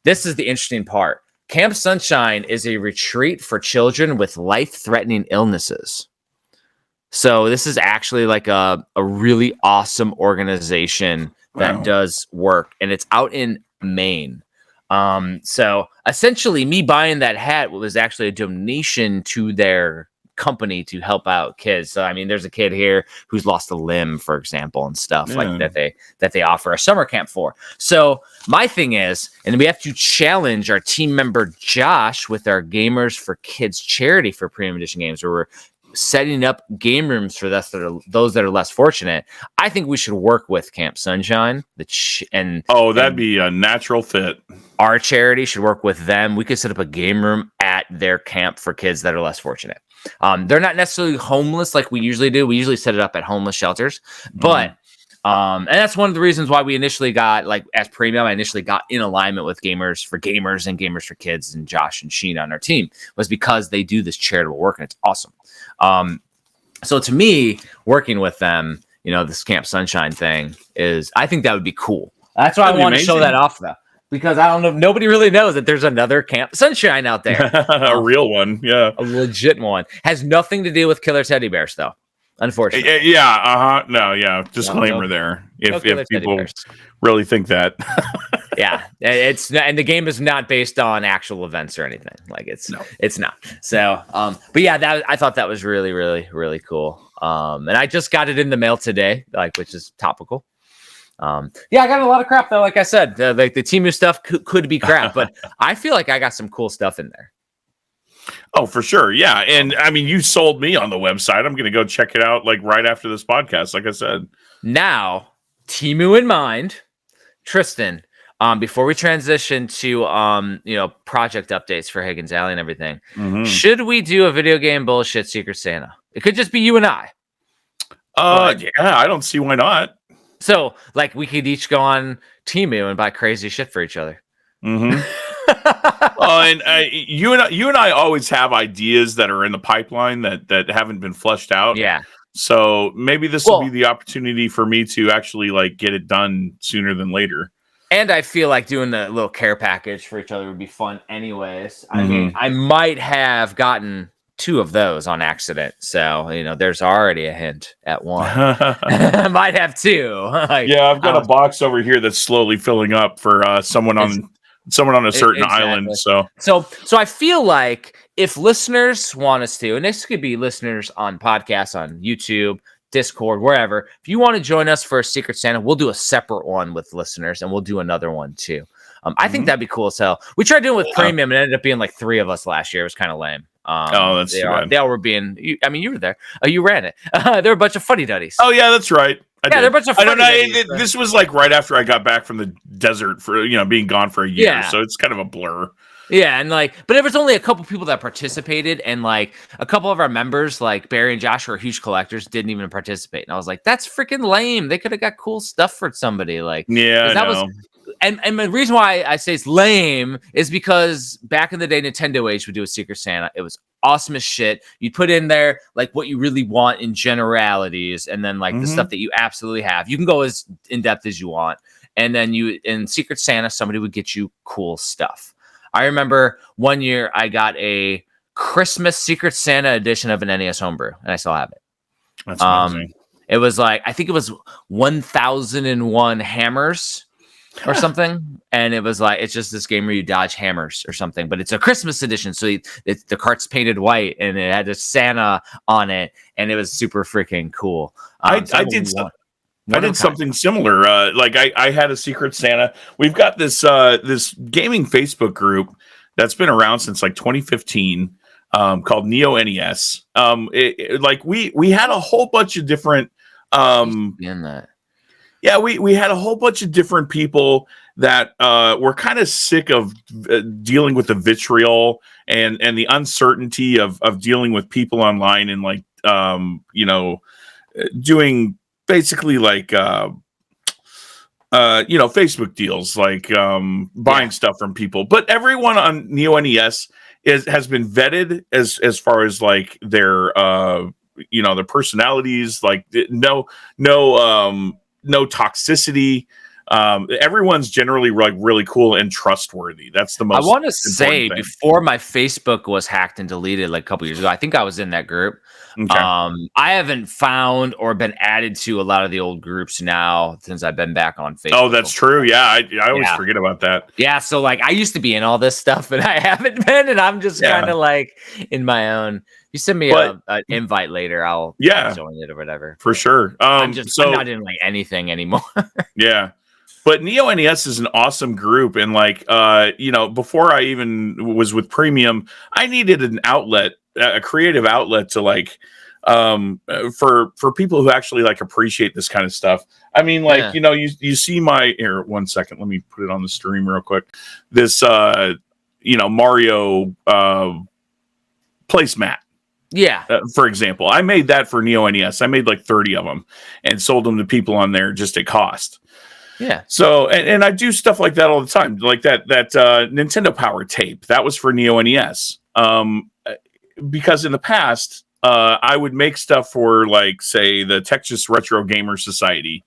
this is the interesting part. Camp Sunshine is a retreat for children with life-threatening illnesses. So this is actually like a really awesome organization that does work, and it's out in Maine. So essentially me buying that hat was actually a donation to their company to help out kids. So I mean, there's a kid here who's lost a limb, for example, and stuff like that they offer a summer camp for. So my thing is, and we have to challenge our team member Josh with our Gamers for Kids charity for Premium Edition Games, where we're setting up game rooms for those that are less fortunate. I think we should work with Camp Sunshine. That'd be a natural fit. Our charity should work with them. We could set up a game room at their camp for kids that are less fortunate. They're not necessarily homeless like we usually do. We usually set it up at homeless shelters, but and that's one of the reasons why we initially got, like, as premium, I initially got in alignment with Gamers for Gamers and Gamers for Kids and Josh and Sheena on our team, was because they do this charitable work and it's awesome. So to me, working with them, this Camp Sunshine thing I think that would be cool. That's why I want to show that off, though, because I don't know, nobody really knows that there's another Camp Sunshine out there. A real one, yeah. A legit one. Has nothing to do with killer teddy bears, though, unfortunately. Disclaimer there. If people really think that. Yeah, it's not, and the game is not based on actual events or anything. Like it's not. So, but yeah, I thought that was really, really, really cool. And I just got it in the mail today, which is topical. I got a lot of crap though. Like I said, the Temu stuff could be crap, but I feel like I got some cool stuff in there. Oh, for sure. Yeah. And I mean, you sold me on the website. I'm going to go check it out right after this podcast. Like I said, now Temu in mind, Tristan, before we transition to, project updates for Hagens Alley and everything, should we do a video game bullshit Secret Santa? It could just be you and I. I don't see why not. So, we could each go on Temu and buy crazy shit for each other. Mm-hmm. You and I always have ideas that are in the pipeline that haven't been fleshed out. Yeah. So maybe this will be the opportunity for me to actually get it done sooner than later. And I feel like doing a little care package for each other would be fun anyways. I mean, I might have gotten 2 of those on accident. So, there's already a hint at 1. I might have 2. I've got a box over here that's slowly filling up for someone on a certain island. So I feel like if listeners want us to, and this could be listeners on podcasts, on YouTube, Discord, wherever, if you want to join us for a Secret Santa, we'll do a separate one with listeners, and we'll do another one too. I think that'd be cool as hell. We tried doing it with premium and it ended up being like 3 of us last year. It was kind of lame. That's too bad. They all were being. You were there. You ran it. There were a bunch of fuddy duddies. Oh yeah, that's right. They're a bunch of. I don't know. This was like right after I got back from the desert for being gone for a year, so it's kind of a blur. Yeah, and but there was only a couple people that participated, and like a couple of our members, like Barry and Josh, who are huge collectors, didn't even participate. And I was like, that's freaking lame. They could have got cool stuff for somebody. And the reason why I say it's lame is because back in the day, Nintendo Age would do a Secret Santa. It was awesome as shit. You'd put in there like what you really want in generalities, and then like the stuff that you absolutely have. You can go as in depth as you want, and then in Secret Santa, somebody would get you cool stuff. I remember one year I got a Christmas Secret Santa edition of an NES homebrew, and I still have it. That's amazing. It was I think it was 1001 hammers or something, and it was it's just this game where you dodge hammers or something, but it's a Christmas edition, so the cart's painted white, and it had a Santa on it, and it was super freaking cool. I did something similar. I had a Secret Santa. We've got this gaming Facebook group that's been around since like 2015, called Neo NES. We had a whole bunch of different. Yeah, we had a whole bunch of different people that were kind of sick of dealing with the vitriol and the uncertainty of dealing with people online and doing basically Facebook deals, buying stuff from people. But everyone on Neo NES has been vetted as far as their their personalities, no toxicity. Everyone's generally really cool and trustworthy. That's the most. I want to say before my Facebook was hacked and deleted a couple years ago, I think I was in that group. Okay. I haven't found or been added to a lot of the old groups now since I've been back on Facebook. Oh, that's true. Yeah, I always forget about that. Yeah, so I used to be in all this stuff, but I haven't been, and I'm just kind of in my own. You send me an invite later, I'll join it or whatever. For sure. I'm not in anything anymore. Yeah. But Neo NES is an awesome group, and before I even was with Premium, I needed an outlet, a creative outlet to for people who actually appreciate this kind of stuff. I mean, you see my here. 1 second, let me put it on the stream real quick. This Mario placemat. Yeah. For example, I made that for Neo NES. I made 30 of them and sold them to people on there just at cost. Yeah. So, and I do stuff like that all the time, like that Nintendo Power tape. That was for Neo NES. Because in the past, I would make stuff for say the Texas Retro Gamer Society,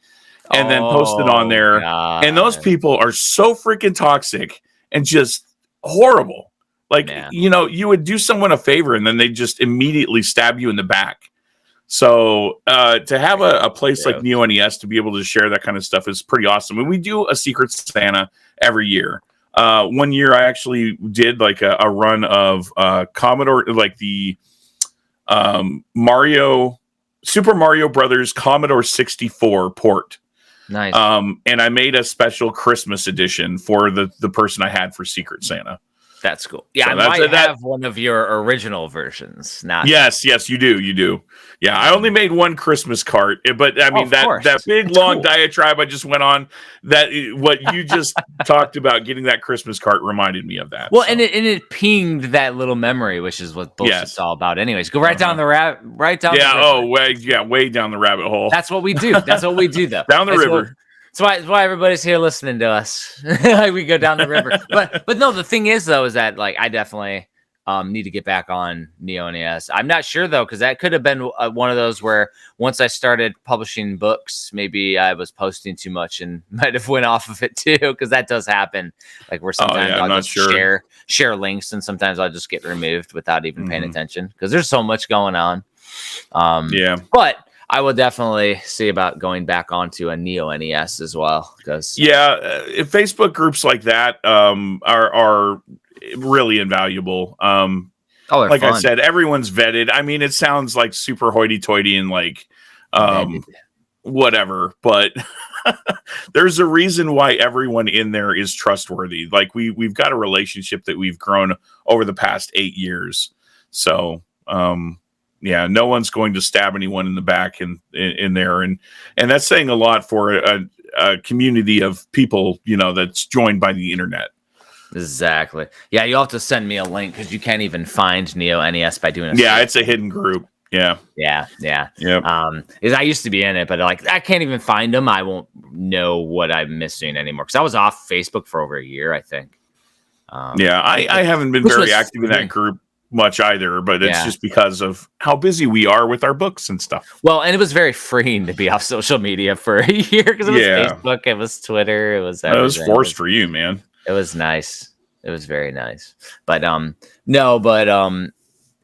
and then post it on there. God. And those people are so freaking toxic and just horrible. You would do someone a favor and then they just immediately stab you in the back. So to have a place like Neo NES to be able to share that kind of stuff is pretty awesome. And we do a Secret Santa every year. 1 year I actually did a run of Commodore, the Super Mario Brothers Commodore 64 port. Nice. And I made a special Christmas edition for the person I had for Secret Santa. That's cool. Yeah, so I might have one of your original versions. Yes, you do. Yeah, I only made one Christmas cart, but I mean that big long diatribe I just went on. That what you just talked about, getting that Christmas cart, reminded me of that. Well, so. and it pinged that little memory, which is what bullshit's all about. Anyways, go down the right down. Yeah. Way down the rabbit hole. That's what we do. That's what we do, though. Down the river. That's why everybody's here listening to us. We go down the river. But no, the thing is though, is that I definitely need to get back on Neo NES. I'm not sure though, because that could have been one of those where once I started publishing books, maybe I was posting too much and might have went off of it too, because that does happen. Where sometimes I'll just share links, and sometimes I'll just get removed without even paying attention because there's so much going on. But I will definitely see about going back onto a Neo NES as well. Because Facebook groups like that are really invaluable. Fun. I said, everyone's vetted. I mean, it sounds like super hoity-toity and whatever, but There's a reason why everyone in there is trustworthy. Like we've got a relationship that we've grown over the past 8 years. So yeah, no one's going to stab anyone in the back in there, and that's saying a lot for a community of people, that's joined by the internet. Exactly. Yeah, you'll have to send me a link because you can't even find Neo NES by doing Yeah, it's a hidden group. Yeah. Yeah. Yep. Is I used to be in it, but like I can't even find them. I won't know what I'm missing anymore because I was off Facebook for over a year, I think. Yeah, I haven't been very active in that group much either, but it's just because of how busy we are with our books and stuff. Well, and it was very freeing to be off social media for a year because it was Facebook, it was Twitter, it was everything. It was forced for you, man. It was nice. It was very nice. But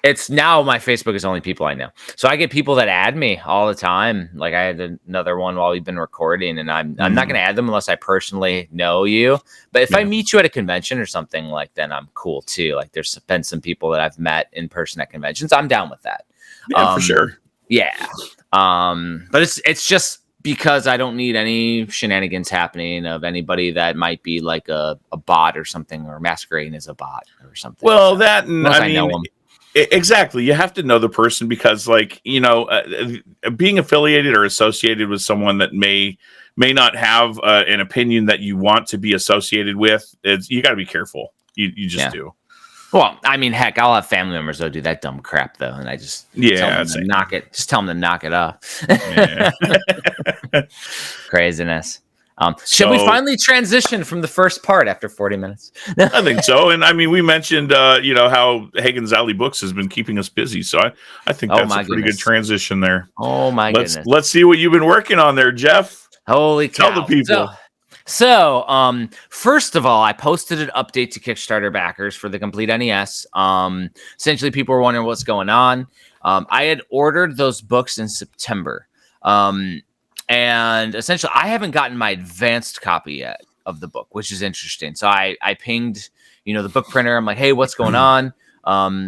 it's now my Facebook is only people I know. So I get people that add me all the time. Like I had another one while we've been recording, and I'm not going to add them unless I personally know you. But if I meet you at a convention or something, like then I'm cool too. Like there's been some people that I've met in person at conventions. I'm down with that. Yeah, for sure. Yeah. But it's just because I don't need any shenanigans happening of anybody that might be like a bot or something, or masquerading as a bot or something. Well, that, and I mean, know them. Exactly. You have to know the person because, like, being affiliated or associated with someone that may not have an opinion that you want to be associated with, you got to be careful. You just do. Well, I mean, heck, I'll have family members that'll do that dumb crap though, and I just tell them to knock it. Just tell them to knock it off. Yeah. Craziness. Should we finally transition from the first part after 40 minutes? I think so. And I mean, we mentioned, how Hagens Alley Books has been keeping us busy. So I think that's a pretty good transition there. Oh my goodness. Let's see what you've been working on there, Jeff. Holy cow. Tell the people. So, first of all, I posted an update to Kickstarter backers for the Complete NES. Essentially, people were wondering what's going on. I had ordered those books in September. And essentially, I haven't gotten my advanced copy yet of the book, which is interesting. So I pinged, the book printer. I'm like, hey, what's going on?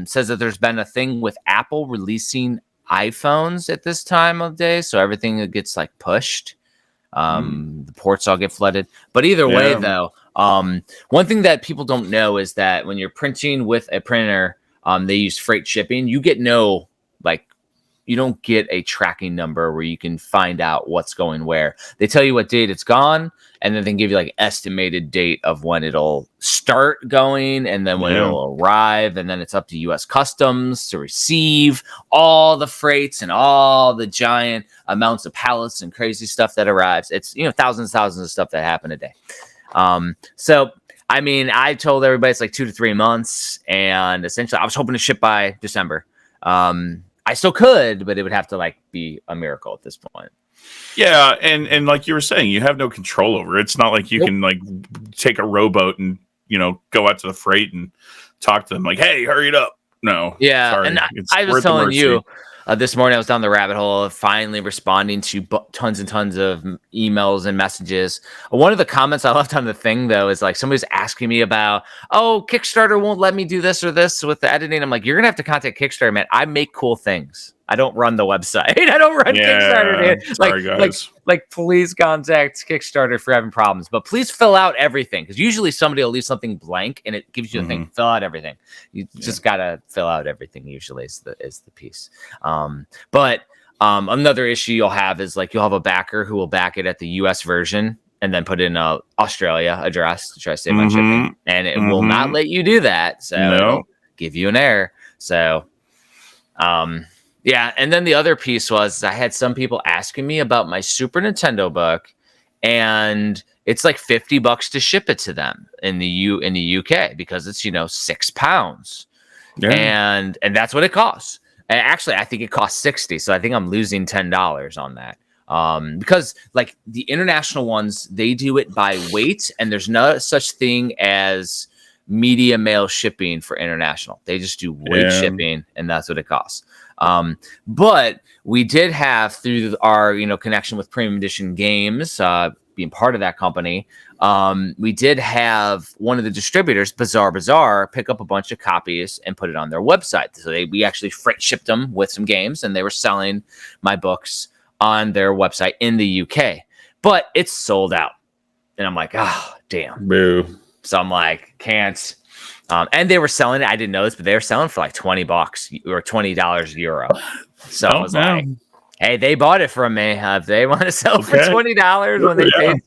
Says that there's been a thing with Apple releasing iPhones at this time of day. So everything gets like pushed. The ports all get flooded. But either way, though, one thing that people don't know is that when you're printing with a printer, they use freight shipping. You get you don't get a tracking number where you can find out what's going where. They tell you what date it's gone, and then they give you like estimated date of when it'll start going, and then when it'll arrive, and then it's up to U.S. Customs to receive all the freights and all the giant amounts of pallets and crazy stuff that arrives. It's thousands of stuff that happen a day. So I mean, I told everybody it's like 2 to 3 months, and essentially I was hoping to ship by December. I still could, but it would have to be a miracle at this point. Yeah, and like you were saying, you have no control over it. It's not like you can take a rowboat and go out to the freight and talk to them like, "Hey, hurry it up." No. Yeah, sorry. and I was telling you this morning I was down the rabbit hole of finally responding to tons and tons of emails and messages. One of the comments I left on the thing, though, is like somebody's asking me about, Kickstarter won't let me do this or this with the editing. I'm like, you're going to have to contact Kickstarter, man. I make cool things. I don't run the website. I don't run Kickstarter, dude. Sorry, guys. Please contact Kickstarter if you're having problems. But please fill out everything, because usually somebody will leave something blank and it gives you a thing. Fill out everything. You just gotta fill out everything. Usually is the piece. But another issue you'll have is you'll have a backer who will back it at the U.S. version and then put in a Australia address to try to save on shipping, and it will not let you do that. So it'll give you an error. So yeah, and then the other piece was I had some people asking me about my Super Nintendo book, and it's like $50 to ship it to them in the UK because it's £6, and that's what it costs. And actually, I think it costs $60, so I think I'm losing $10 on that. Because the international ones, they do it by weight, and there's no such thing as media mail shipping for international. They just do weight shipping, and that's what it costs. But we did have, through our connection with Premium Edition Games, being part of that company, we did have one of the distributors, Bazaar, pick up a bunch of copies and put it on their website. So we actually freight shipped them with some games, and they were selling my books on their website in the UK. but it's sold out. And I'm like, oh, damn. Boo. So I'm like, can't. And they were selling it. I didn't know this, but they were selling for like $20 or $20 euro. So I was like, hey, they bought it from me. If they want to sell for $20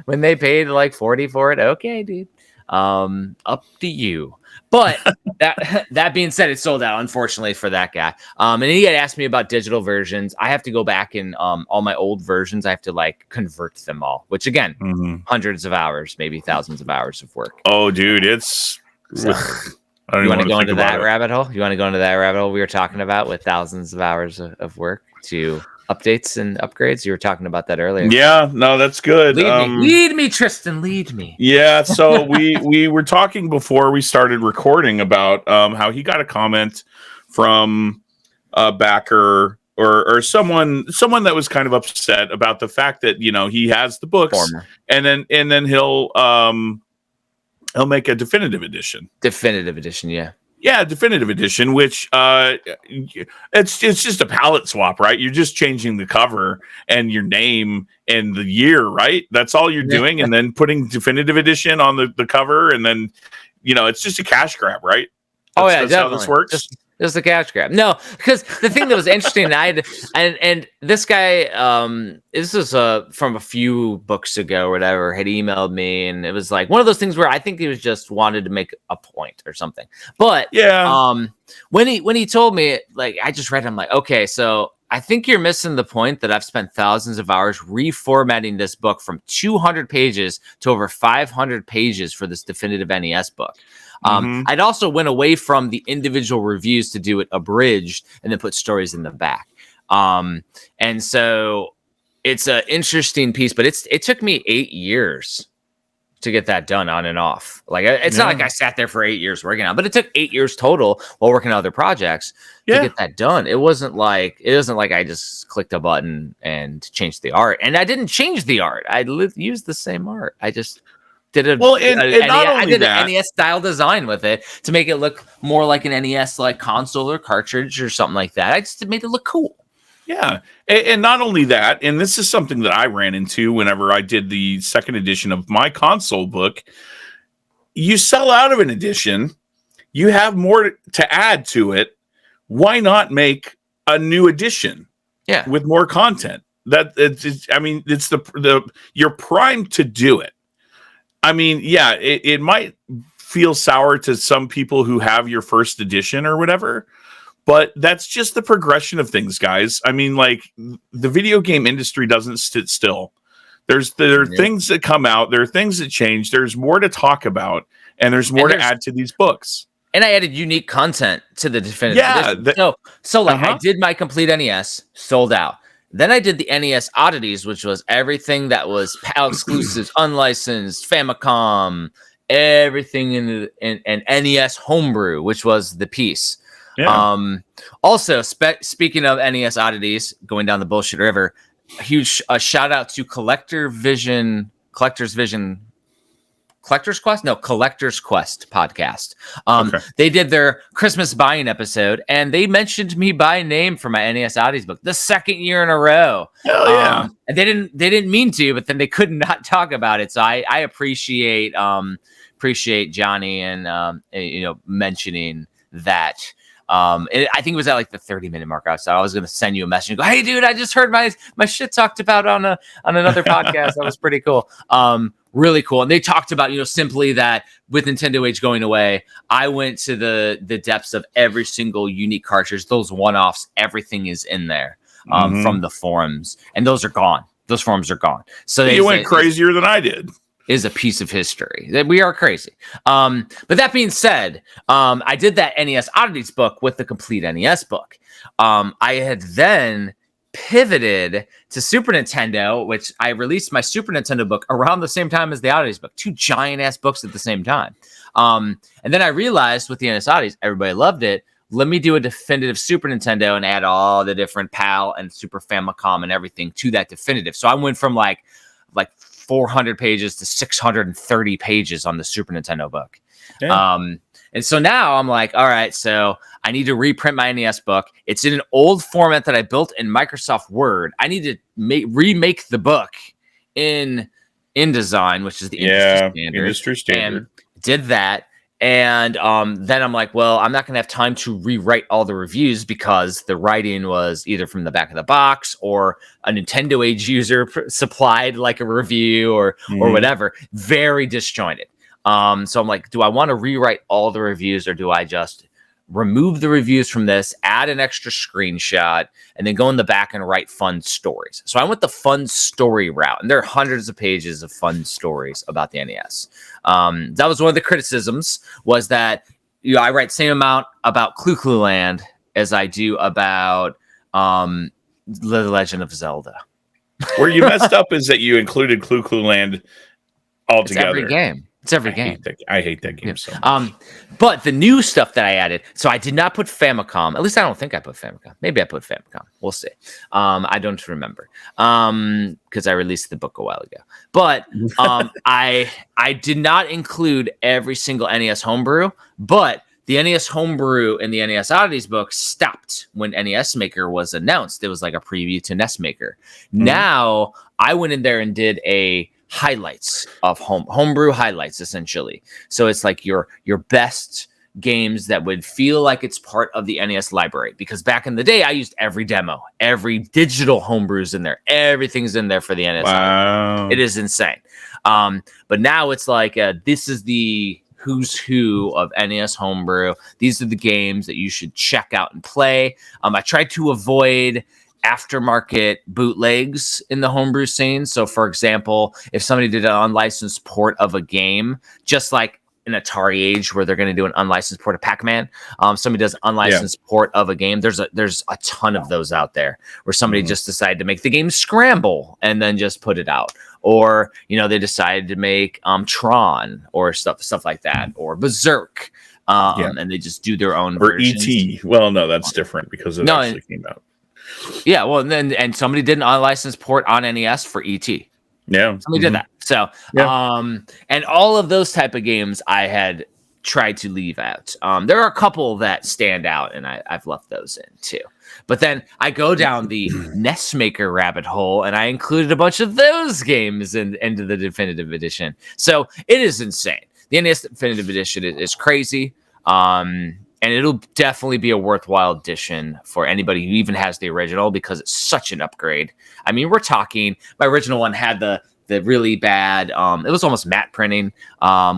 when they paid like 40 for it, okay, dude. Up to you. But that being said, it sold out, unfortunately, for that guy. And he had asked me about digital versions. I have to go back and all my old versions, I have to like convert them all, which again, hundreds of hours, maybe thousands of hours of work. Oh, dude, it's. So, you want to go into that rabbit hole? You want to go into that rabbit hole we were talking about with thousands of hours of work to updates and upgrades? You were talking about that earlier. Yeah, no, that's good. Lead me, Tristan. Lead me. Yeah, so we were talking before we started recording about how he got a comment from a backer or someone that was kind of upset about the fact that he has the books and then he'll make a definitive edition. Definitive edition, yeah. Yeah, definitive edition, which it's just a palette swap, right? You're just changing the cover and your name and the year, right? That's all you're doing, and then putting definitive edition on the cover, and then it's just a cash grab, right? That's how this works. Just a cash grab. No, because the thing that was interesting, and this guy, this is from a few books ago or whatever, had emailed me, and it was like one of those things where I think he was just wanted to make a point or something. But when he told me, like, I just read it, I'm like, okay, so I think you're missing the point that I've spent thousands of hours reformatting this book from 200 pages to over 500 pages for this definitive NES book. I'd also went away from the individual reviews to do it abridged and then put stories in the back. And so it's an interesting piece, but it took me 8 years to get that done on and off. Like, it's not like I sat there for 8 years working on it, but it took 8 years total while working on other projects to get that done. It wasn't like I just clicked a button and changed the art. And I didn't change the art. I used the same art. I just did an NES style design with it to make it look more like an NES like console or cartridge or something like that. I just made it look cool. Yeah. And not only that, and this is something that I ran into whenever I did the second edition of my console book. You sell out of an edition, you have more to add to it. Why not make a new edition? Yeah. With more content. It's you're primed to do it. I mean, yeah, it might feel sour to some people who have your first edition or whatever, but that's just the progression of things, guys. I mean, like, the video game industry doesn't sit still. There are things that come out, there are things that change, there's more to talk about, and there's more to add to these books. And I added unique content to the definitive edition. I did my complete NES, sold out. Then I did the NES oddities, which was everything that was PAL exclusives, unlicensed, Famicom, everything in NES homebrew, which was the piece. Yeah. Also, speaking of NES oddities, going down the bullshit river, a huge shout out to Collector's Quest podcast. They did their Christmas buying episode, and they mentioned me by name for my NES Oddities book the second year in a row. Hell yeah! And they didn't mean to, but then they could not talk about it. So I appreciate Johnny and mentioning that. I think it was at like the 30-minute mark. So I was going to send you a message and go, "Hey, dude, I just heard my shit talked about on another podcast. That was pretty cool." Really cool. And they talked about, simply that with Nintendo Age going away, I went to the depths of every single unique cartridge, those one-offs, everything is in there from the forums, and those are gone. Those forums are gone. So you went crazier than I did. Is a piece of history. We are crazy. But that being said, I did that NES Oddities book with the complete NES book. I had then pivoted to Super Nintendo, which I released my Super Nintendo book around the same time as the Oddities book, 2 giant ass books at the same time. And then I realized with the NES Oddities, everybody loved it. Let me do a definitive Super Nintendo and add all the different PAL and Super Famicom and everything to that definitive. So I went from like 400 pages to 630 pages on the Super Nintendo book. Yeah. And so now I'm like, all right, so I need to reprint my NES book. It's in an old format that I built in Microsoft Word. I need to remake the book in InDesign, which is the industry standard, and did that. And then I'm like, well, I'm not going to have time to rewrite all the reviews because the writing was either from the back of the box or a Nintendo Age user supplied like a review or whatever. Very disjointed. So I'm like, do I want to rewrite all the reviews or do I just remove the reviews from this, add an extra screenshot, and then go in the back and write fun stories? So I went the fun story route, and there are hundreds of pages of fun stories about the NES. That was one of the criticisms, was that I write the same amount about Clu Land as I do about The Legend of Zelda. Where you messed up is that you included Clu Land altogether. It's every game. It's every game. I hate that game so much. But the new stuff that I added, so I did not put Famicom. At least I don't think I put Famicom. Maybe I put Famicom. We'll see. I don't remember because I released the book a while ago. But I did not include every single NES homebrew, but the NES homebrew in the NES Oddities book stopped when NES Maker was announced. It was like a preview to NES Maker. Now I went in there and did a highlights of homebrew highlights, essentially. So it's like your best games that would feel like it's part of the NES library, because back in the day I used every demo, every digital homebrew's in there, everything's in there for the NES. Wow. It is insane. But now it's like this is the who's who of NES homebrew. These are the games that you should check out and play. I tried to avoid aftermarket bootlegs in the homebrew scene. So, for example, if somebody did an unlicensed port of a game, just like in Atari Age where they're going to do an unlicensed port of Pac-Man, somebody does an unlicensed port of a game. There's a ton of those out there where somebody just decided to make the game Scramble and then just put it out. Or, they decided to make Tron or stuff like that, or Berserk. And they just do their own or versions. ET. Well, no, that's different because it actually came out. Yeah, well, and somebody did an unlicensed port on NES for ET. Yeah, somebody did that. So, and all of those type of games I had tried to leave out. There are a couple that stand out, and I've left those in too. But then I go down the NES Maker rabbit hole, and I included a bunch of those games into the Definitive Edition. So it is insane. The NES Definitive Edition is crazy. And it'll definitely be a worthwhile addition for anybody who even has the original, because it's such an upgrade. I mean, we're talking, my original one had the really bad, it was almost matte printing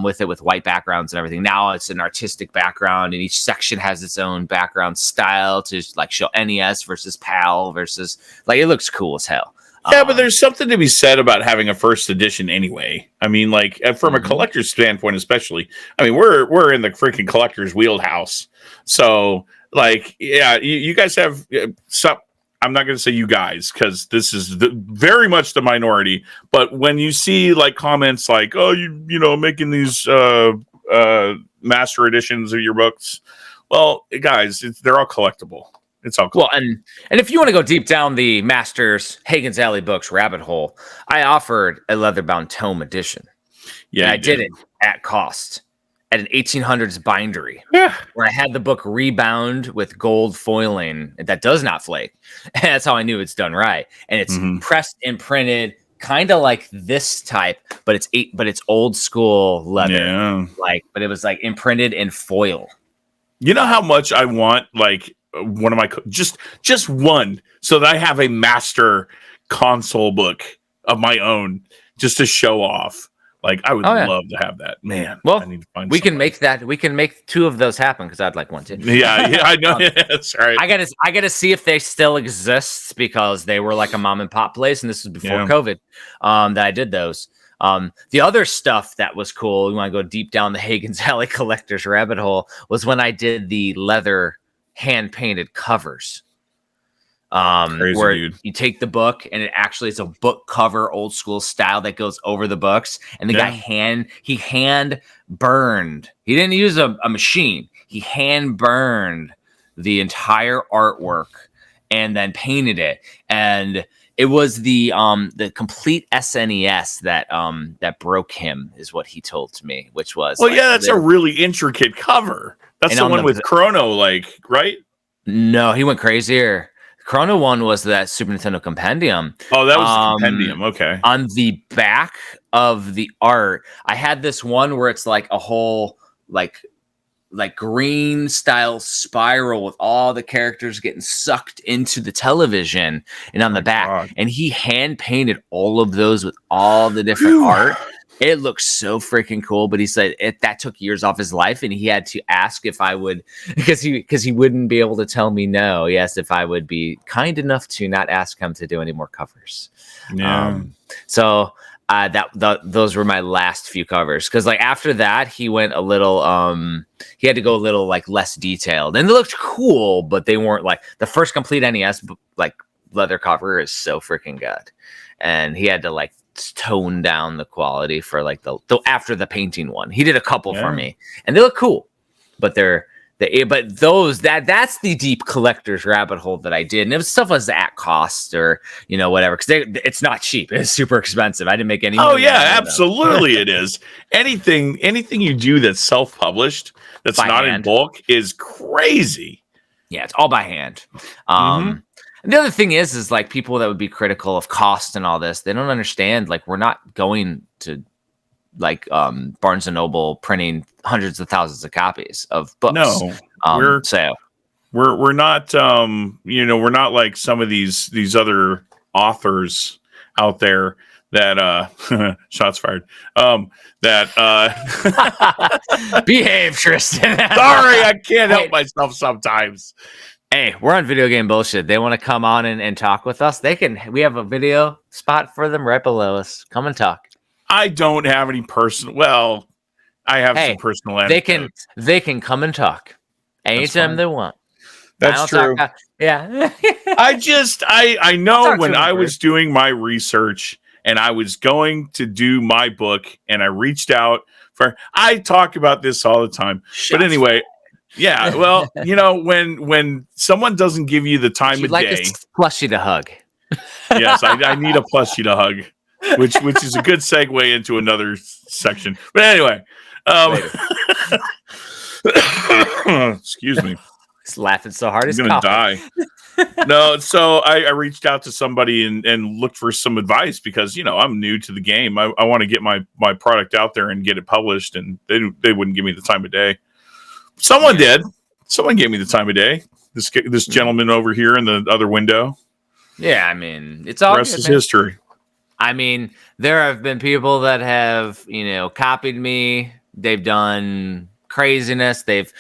with white backgrounds and everything. Now it's an artistic background, and each section has its own background style to like show NES versus PAL versus, like, it looks cool as hell. Yeah, but there's something to be said about having a first edition anyway. I mean, like, from a collector's standpoint, especially. I mean, we're in the freaking collector's wheelhouse. So, like, yeah, you guys have some. I'm not going to say you guys, because this is very much the minority. But when you see like comments like, "Oh, you know, making these master editions of your books," well, guys, they're all collectible. It's all cool. Well, and if you want to go deep down the Masters Hagens Alley Books rabbit hole, I offered a leather-bound tome edition. Yeah, and I did it at cost at an 1800s bindery, where I had the book rebound with gold foiling that does not flake. And that's how I knew it's done right. And it's pressed and printed, kind of like this type, but it's old school leather. Yeah. But it was like imprinted in foil. You know how much I want, like, one of my just one, so that I have a master console book of my own just to show off. Like, I would love to have that, man. Well, I need to find we can make that. We can make two of those happen, because I'd like one too. Yeah, I know. That's right. I gotta see if they still exist, because they were like a mom and pop place, and this was before COVID. That I did those. The other stuff that was cool, you want to go deep down the Hagens Alley collector's rabbit hole, was when I did the leather hand painted covers. Crazy, where dude. you take the book and it actually is a book cover, old school style, that goes over the books. And the guy hand burned. He didn't use a machine. He hand burned the entire artwork and then painted it. And it was the complete SNES that broke him, is what he told to me, which was, well, that's a really intricate cover. That's the one with Chrono, like, right? No, he went crazier. Chrono One was that Super Nintendo Compendium. Oh, that was the Compendium. Okay. On the back of the art, I had this one where it's like a whole like green style spiral with all the characters getting sucked into the television, and on the back, God. and he hand painted all of those with all the different art. It looks so freaking cool, but he said that took years off his life, and he had to ask if I would, because he wouldn't be able to tell me no. He asked if I would be kind enough to not ask him to do any more covers. Yeah. So those were my last few covers, because like after that he went a little he had to go a little like less detailed, and they looked cool, but they weren't like the first complete NES like leather cover is so freaking good, and he had to like tone down the quality for like the after the painting one. He did a couple for me, and they look cool, but that's the deep collector's rabbit hole that I did, and if stuff was at cost or whatever, because it's not cheap, it's super expensive. I didn't make any money. Oh yeah, absolutely. It is anything you do that's self-published that's not in bulk is crazy. Yeah, it's all by hand. And the other thing is like people that would be critical of cost and all this, they don't understand, like we're not going to like Barnes and Noble printing hundreds of thousands of copies of books. No, we're not we're not like some of these other authors out there that shots fired behave, Tristan. Sorry, I can't help myself sometimes. Hey, we're on Video Game Bullshit. They want to come on and talk with us. We have a video spot for them right below us. Come and talk. I don't have any personal. Well, I have some personal anecdotes. They can come and talk anytime they want. That's true. Yeah. I know when I was doing my research and I was going to do my book and I reached out I talk about this all the time. But anyway, yeah, well, when someone doesn't give you the time of day, a plushie to hug. Yes, I need a plushie to hug, which is a good segue into another section. But anyway, excuse me. He's laughing so hard he's going to die. No, so I reached out to somebody and looked for some advice because, I'm new to the game. I want to get my product out there and get it published, and they wouldn't give me the time of day. Someone did. Someone gave me the time of day. This gentleman over here in the other window. Yeah, I mean, it's all the rest is history. I mean, there have been people that have, copied me. They've done craziness. They've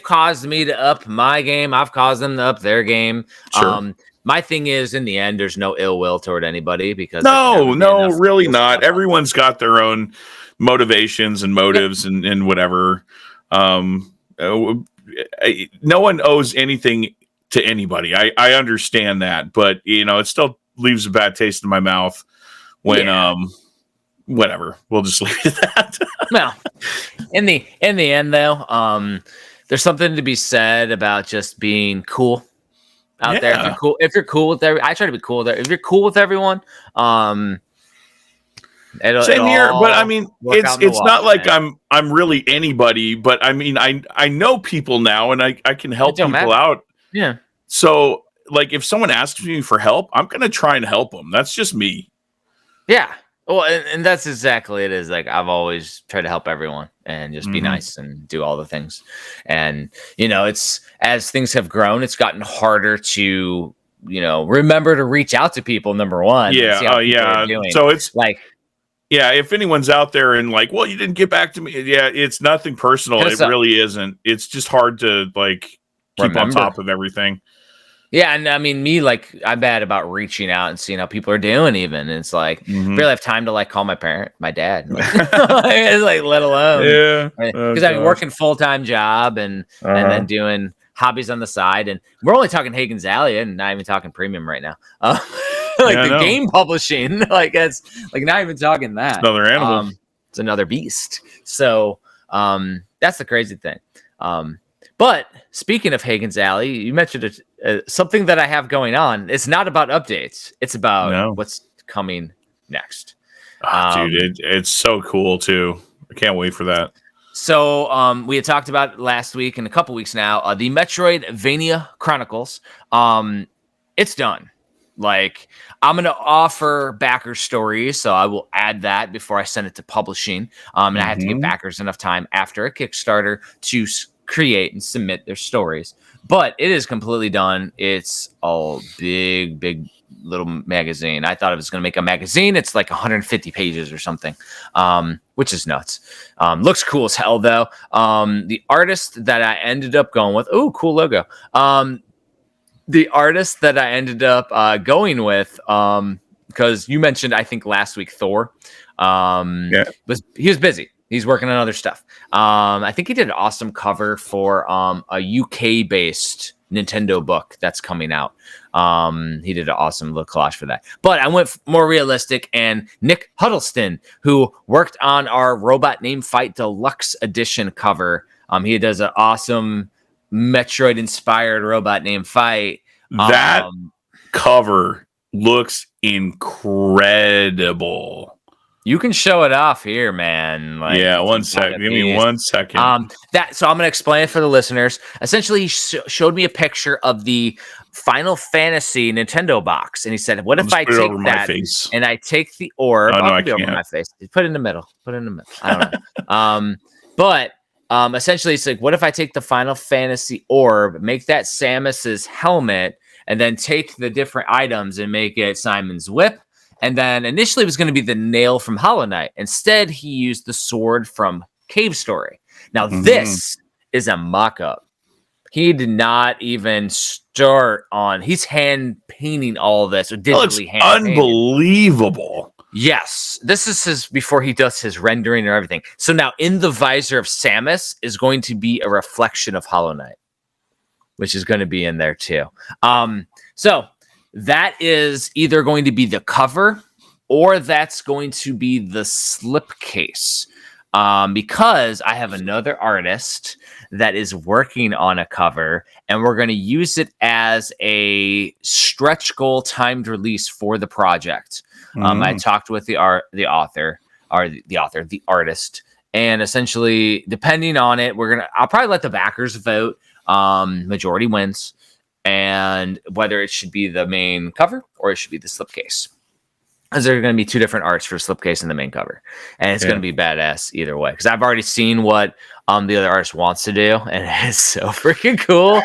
caused me to up my game. I've caused them to up their game. Sure. My thing is, in the end, there's no ill will toward anybody because no, really not. Everyone's got their own motivations and motives and whatever. No one owes anything to anybody. I understand that, but it still leaves a bad taste in my mouth when whatever. We'll just leave it at that. Well, in the end though, there's something to be said about just being cool out there. If you're cool with I try to be cool there. If you're cool with everyone, same here, but I mean, it's not like I'm really anybody, but I mean, I know people now, and I can help people out. Yeah. So, like, if someone asks me for help, I'm gonna try and help them. That's just me. Yeah. Well, and that's exactly it. Is like I've always tried to help everyone and just be nice and do all the things. And it's as things have grown, it's gotten harder to remember to reach out to people. Number one. Yeah. Yeah. So it's like. Yeah, if anyone's out there and like, well, you didn't get back to me. Yeah, it's nothing personal. It really isn't. It's just hard to like keep on top of everything. Yeah, and I mean, me, like, I'm bad about reaching out and seeing how people are doing. Even and it's like, barely have time to like call my dad, like, let alone because I'm working full-time job and then doing hobbies on the side, and we're only talking Hagens Alley and not even talking premium right now. The game publishing, like it's like not even talking that. It's another animal. It's another beast. So that's the crazy thing. But speaking of Hagens Alley, you mentioned something that I have going on. It's not about updates. It's about what's coming next. Dude, it's so cool too. I can't wait for that. So we had talked about it last week and a couple weeks now. The Metroidvania Chronicles. it's done. Like, I'm going to offer backer stories, so I will add that before I send it to publishing. And I have to give backers enough time after a Kickstarter to create and submit their stories. But it is completely done. It's a big little magazine. I thought it was going to make a magazine. It's like 150 pages or something, which is nuts. Looks cool as hell, though. The artist that I ended up going with, cool logo. The artist that I ended up going with, because you mentioned, I think last week, Thor. He was busy. He's working on other stuff. I think he did an awesome cover for a UK-based Nintendo book that's coming out. He did an awesome little collage for that. But I went more realistic, and Nick Huddleston, who worked on our Robot Name Fight Deluxe Edition cover, he does an awesome Metroid inspired Robot Name Fight. That cover looks incredible. You can show it off here, man. Like, yeah, 1 second. Give me 1 second. So I'm going to explain it for the listeners. Essentially, he showed me a picture of the Final Fantasy Nintendo box, and he said, "What if I take that and I take the orb?" Oh, no, I can't. Over my face. Put it in the middle. I don't know. But essentially, it's like, what if I take the Final Fantasy orb, make that Samus's helmet, and then take the different items and make it Simon's whip? And then initially it was going to be the nail from Hollow Knight. Instead, he used the sword from Cave Story. Now, this is a mock-up. He did not even start on... He's hand painting all this. Or digitally hand unbelievable. Yes. This is before he does his rendering or everything. So now in the visor of Samus is going to be a reflection of Hollow Knight, which is going to be in there too. So that is either going to be the cover or that's going to be the slipcase. Because I have another artist that is working on a cover, and we're going to use it as a stretch goal timed release for the project. I talked with the artist, and essentially, depending on it, I'll probably let the backers vote. Majority wins, and whether it should be the main cover or it should be the slipcase. Because there are going to be two different arts for slipcase and the main cover, and it's going to be badass either way. Because I've already seen what the other artist wants to do, and it's so freaking cool.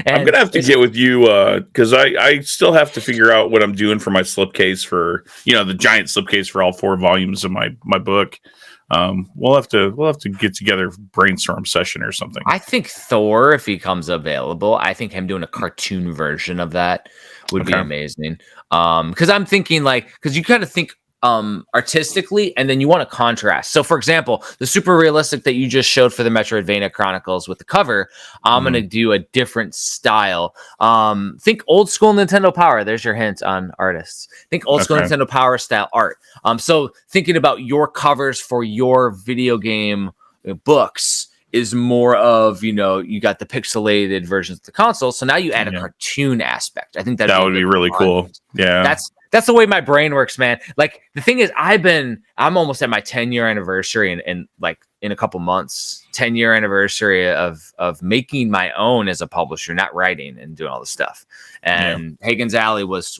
I'm gonna have to get with you because I still have to figure out what I'm doing for my slipcase for the giant slipcase for all 4 volumes of my book. We'll have to get together, brainstorm session or something. I think Thor, if he comes available, I think him doing a cartoon version of that would be amazing. Because I'm thinking because you kind of think artistically, and then you want to contrast. So, for example, the super realistic that you just showed for the Metroidvania Chronicles with the cover, I'm going to do a different style. Think old school Nintendo Power. There's your hint on artists. Think old school Nintendo Power style art. So thinking about your covers for your video game books is more of, you got the pixelated versions of the console. So now you add a cartoon aspect. I think that would be really cool. Yeah. That's the way my brain works, man. Like, the thing is, I'm almost at my 10-year anniversary and in a couple months, 10-year anniversary of making my own as a publisher, not writing and doing all this stuff. And Hagens Alley was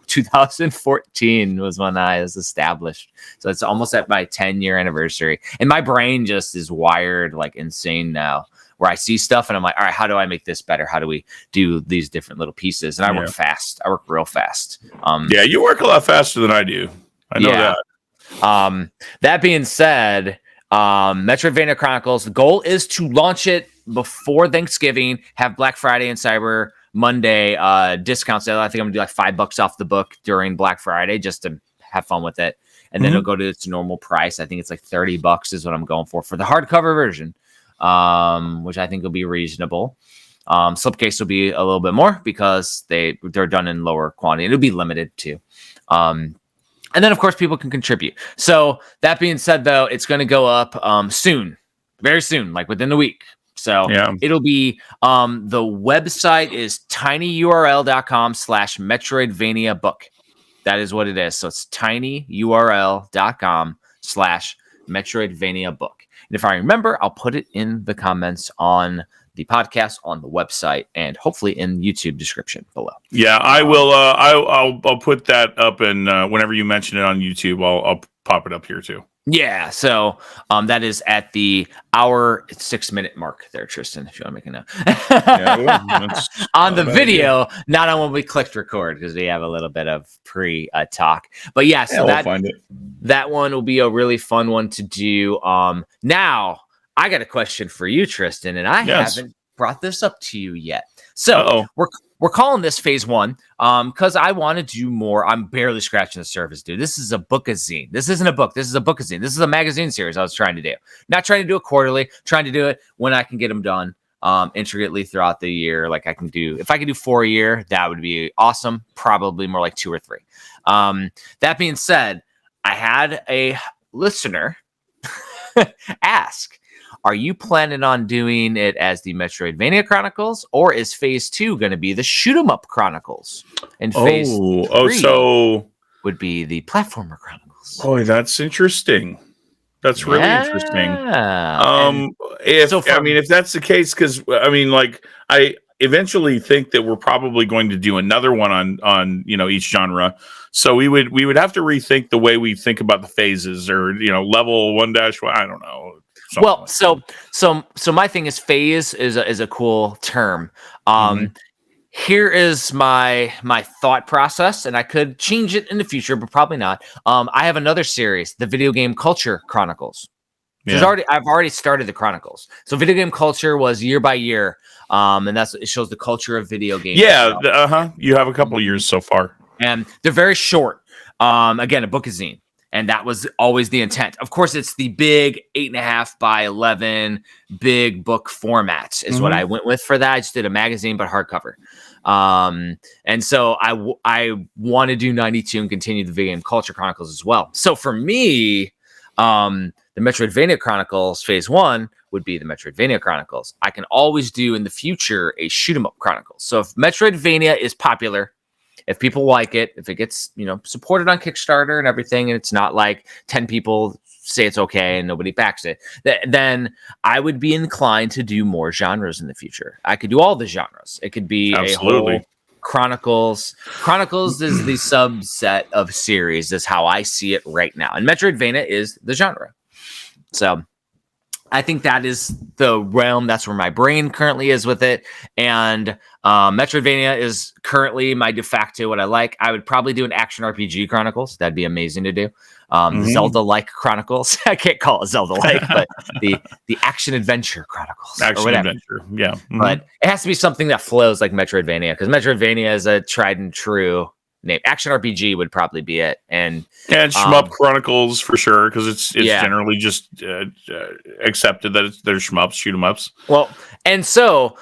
2014 was when I was established. So it's almost at my 10-year anniversary. And my brain just is wired like insane now, where I see stuff and I'm like, all right, how do I make this better? How do we do these different little pieces? And I work fast. I work real fast. You work a lot faster than I do. I know that. That being said, Metroidvania Chronicles, the goal is to launch it before Thanksgiving, have Black Friday and Cyber Monday discount sale. I think I'm gonna do $5 off the book during Black Friday just to have fun with it. And then it'll go to its normal price. I think it's $30 is what I'm going for the hardcover version. Which I think will be reasonable. Slipcase will be a little bit more because they're done in lower quantity. It'll be limited too. And then of course people can contribute. So that being said, though, it's going to go up soon, very soon, like within the week. So it'll be the website is tinyurl.com/Metroidvania book. That is what it is. So it's tinyurl.com/Metroidvania book. And if I remember, I'll put it in the comments on the podcast on the website and hopefully in YouTube description below. Yeah, I will. I'll put that up, and whenever you mention it on YouTube, I'll pop it up here too. Yeah, so that is at the hour 6-minute mark there, Tristan, if you want to make a note. On the video, not on when we clicked record, because we have a little bit of pre-talk. But yeah, so that one will be a really fun one to do. Now, I got a question for you, Tristan, and I haven't brought this up to you yet. So we're calling this phase 1 because I want to do more. I'm barely scratching the surface, dude. This is a book-a-zine. This isn't a book. This is a book-a-zine. This is a magazine series I was trying to do. Not trying to do it quarterly, trying to do it when I can get them done intricately throughout the year. Like if I could do 4 a year, that would be awesome. Probably more like 2 or 3. That being said, I had a listener ask, are you planning on doing it as the Metroidvania Chronicles, or is phase 2 going to be the Shoot 'em Up Chronicles? And phase 3 would be the Platformer Chronicles. Oh, that's interesting. That's really interesting. If that's the case, because I eventually think that we're probably going to do another one on each genre. So we would have to rethink the way we think about the phases, or level 1-1. I don't know. Well, so my thing is phase is a cool term. Here is my thought process, and I could change it in the future, but probably not. I have another series, the Video Game Culture Chronicles. I've already started the Chronicles. So Video Game Culture was year by year, and it shows the culture of video games. Yeah, you have a couple of years so far, and they're very short. Again, a book-a-zine. And that was always the intent. Of course, it's the big 8.5 by 11 big book format is what I went with for that. I just did a magazine, but hardcover. And so I want to do 92 and continue the Video Game Culture Chronicles as well. So for me, the Metroidvania Chronicles phase 1 would be the Metroidvania Chronicles. I can always do in the future a Shoot 'em Up Chronicles. So if Metroidvania is popular, if people like it, if it gets, supported on Kickstarter and everything, and it's not like 10 people say it's okay and nobody backs it, then I would be inclined to do more genres in the future. I could do all the genres. It could be a whole Chronicles. Chronicles is the subset of series, is how I see it right now. And Metroidvania is the genre. So I think that is the realm. That's where my brain currently is with it. And Metroidvania is currently my de facto what I like. I would probably do an action RPG Chronicles. That'd be amazing to do. Zelda-like Chronicles. I can't call it Zelda-like, but the action adventure Chronicles. Action adventure, yeah. But it has to be something that flows like Metroidvania, because Metroidvania is a tried and true name. Action RPG would probably be it, and Shmup Chronicles for sure, because it's generally just accepted that they're shmups, shoot 'em ups. Well, and so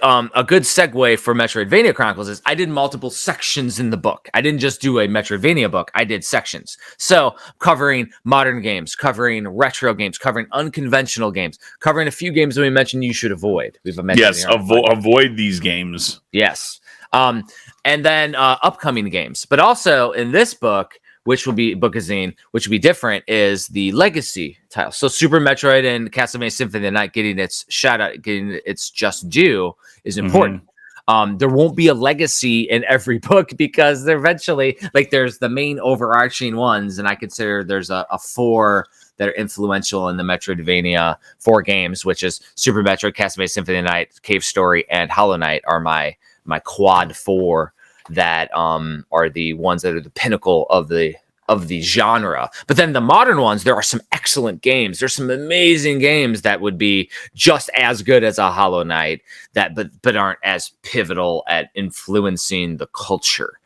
a good segue for Metroidvania Chronicles is I did multiple sections in the book. I didn't just do a Metroidvania book. I did sections. So covering modern games, covering retro games, covering unconventional games, covering a few games that we mentioned you should avoid. We've mentioned avoid these games. Yes. And then upcoming games. But also in this book, which will be book-a-zine, which will be different, is the legacy title. So Super Metroid and Castlevania Symphony of the Night getting its shout out, getting its just due is important. There won't be a legacy in every book, because they're eventually, there's the main overarching ones, and I consider there's a 4 that are influential in the Metroidvania 4 games, which is Super Metroid, Castlevania Symphony of the Night, Cave Story, and Hollow Knight are my quad 4 that are the ones that are the pinnacle of the genre. But then the modern ones, there are some excellent games. There's some amazing games that would be just as good as a Hollow Knight, but aren't as pivotal at influencing the culture.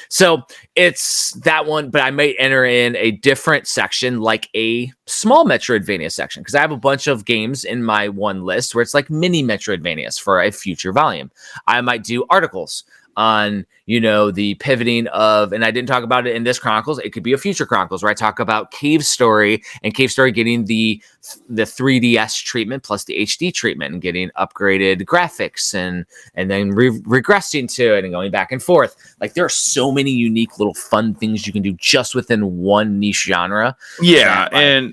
So it's that one, but I may enter in a different section, like a small Metroidvania section, because I have a bunch of games in my one list where it's like mini Metroidvanias for a future volume. I might do articles on the pivoting of, and I didn't talk about it in this Chronicles, it could be a future Chronicles where I talk about Cave Story, and Cave Story getting the 3DS treatment plus the HD treatment, and getting upgraded graphics, and then regressing to it and going back and forth. There are so many unique little fun things you can do just within one niche genre. Yeah, and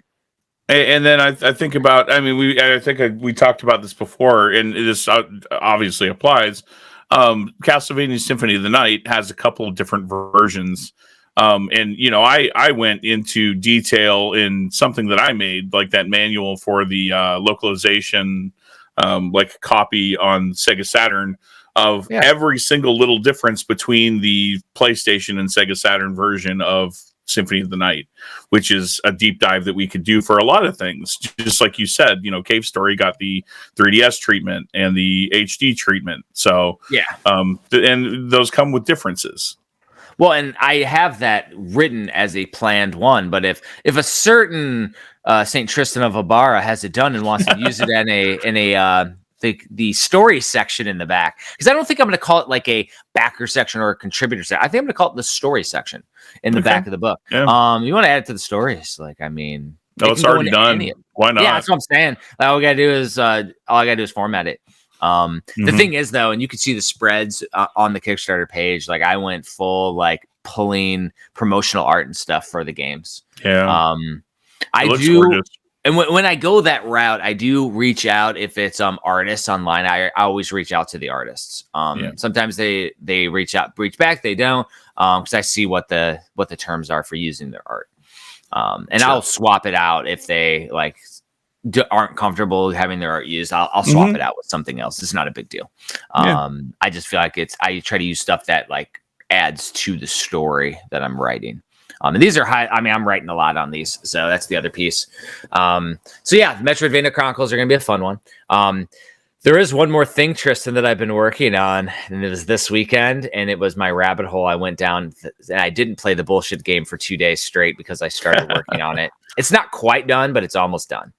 And then I think about, I mean, we talked about this before, and this obviously applies. Castlevania Symphony of the Night has a couple of different versions. And, you know, I went into detail in something that I made, like that manual for the localization, like copy on Sega Saturn of every single little difference between the PlayStation and Sega Saturn version of Symphony of the Night, which is a deep dive that we could do for a lot of things. Just like you said, you know, Cave Story got the 3DS treatment and the HD treatment. So and those come with differences. Well, and I have that written as a planned one, but if a certain Saint Tristan of Ibarra has it done and wants to use it in a the story section in the back, because I don't think I'm going to call it like a backer section or a contributor section. I think I'm going to call it the story section in the back of the book. Yeah. You want to add it to the stories? Like, I mean, it's already done. Why not? Yeah, that's what I'm saying. Like, all I gotta do is format it. The thing is, though, and you can see the spreads on the Kickstarter page. Like, I went full like pulling promotional art and stuff for the games. Yeah. I do. Gorgeous. And when I go that route, I do reach out if it's artists online. I always reach out to the artists. Sometimes they reach back. They don't, because I see what the terms are for using their art. And I'll swap it out if they like aren't comfortable having their art used. I'll swap it out with something else. It's not a big deal. I just feel like I try to use stuff that like adds to the story that I'm writing. And these are high. I mean, I'm writing a lot on these, so that's the other piece. So yeah, Metroidvania Chronicles are going to be a fun one. There is one more thing, Tristan, that I've been working on, and it was this weekend, and it was my rabbit hole. I went down, and I didn't play the bullshit game for 2 days straight because I started working on it. It's not quite done, but it's almost done.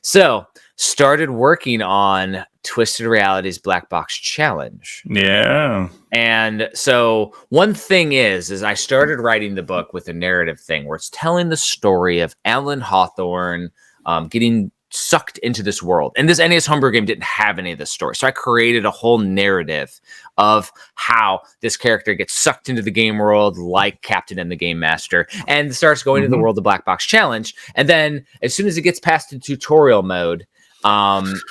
So started working on Twisted Reality's Black Box Challenge. Yeah. And so one thing is I started writing the book with a narrative thing where it's telling the story of Alan Hawthorne getting sucked into this world. And this NES homebrew game didn't have any of this story. So I created a whole narrative of how this character gets sucked into the game world like Captain and the Game Master and starts going to the world of Black Box Challenge. And then as soon as it gets past the tutorial mode,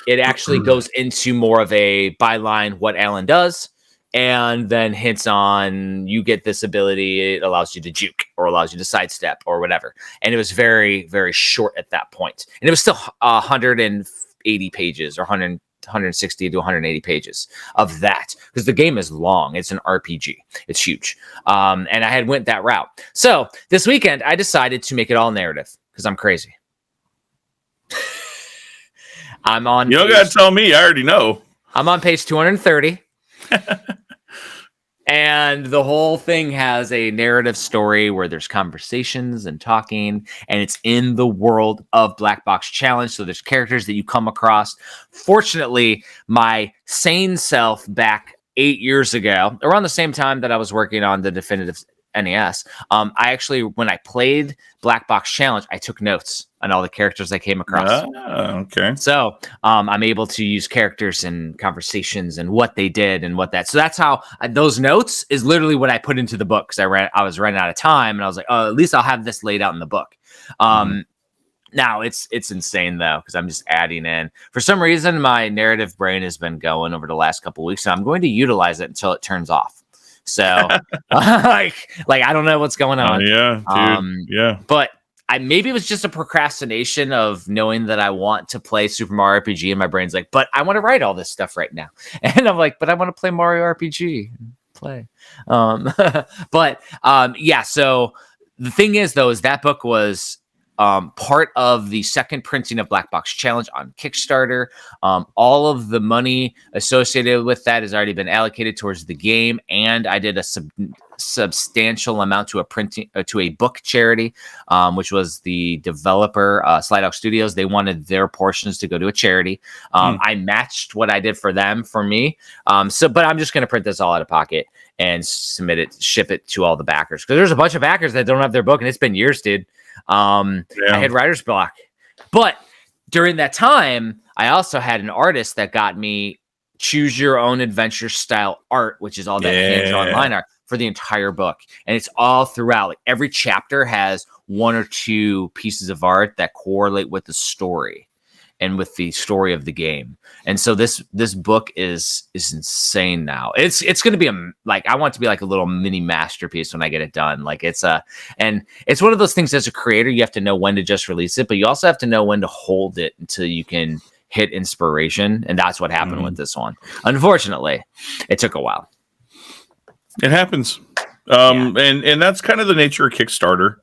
it actually goes into more of a byline what Alan does, and then hints on you get this ability. It allows you to juke or allows you to sidestep or whatever. And it was very, very short at that point. And it was still 180 pages or 160 to 180 pages of that because the game is long. It's an RPG. It's huge. And I had went that route. So this weekend, I decided to make it all narrative because I'm crazy. I'm on. You don't got to tell me. I already know. I'm on page 230. And the whole thing has a narrative story where there's conversations and talking, and it's in the world of Black Box Challenge. So there's characters that you come across. Fortunately, my sane self back 8 years ago, around the same time that I was working on the definitive NES, I actually, when I played Black Box Challenge, I took notes on all the characters I came across. Okay. So I'm able to use characters and conversations and what they did and what that. So that's how those notes is literally what I put into the book because I was running out of time and I was like, oh, at least I'll have this laid out in the book. Now it's insane though because I'm just adding in. For some reason, my narrative brain has been going over the last couple of weeks, and I'm going to utilize it until it turns off. So like I don't know what's going on. Yeah, dude. Yeah. But maybe it was just a procrastination of knowing that I want to play Super Mario RPG, and my brain's like, but I want to write all this stuff right now. And I'm like, but I want to play Mario RPG. Play. Yeah, so the thing is though, is that book was part of the second printing of Black Box Challenge on Kickstarter. All of the money associated with that has already been allocated towards the game, and I did a substantial amount to a book charity, which was the developer Slide Out Studios. They wanted their portions to go to a charity. I matched what I did for them for me. But I'm just going to print this all out of pocket and ship it to all the backers because there's a bunch of backers that don't have their book, and it's been years, dude. I had writer's block, but during that time, I also had an artist that got me choose your own adventure style art, which is all that hands-on line art for the entire book. And it's all throughout. Like every chapter has 1 or 2 pieces of art that correlate with the story and with the story of the game. And so this book is insane now. It's going to be I want it to be like a little mini masterpiece when I get it done. Like and it's one of those things as a creator, you have to know when to just release it, but you also have to know when to hold it until you can hit inspiration. And that's what happened with this one. Unfortunately, it took a while. It happens. And that's kind of the nature of Kickstarter.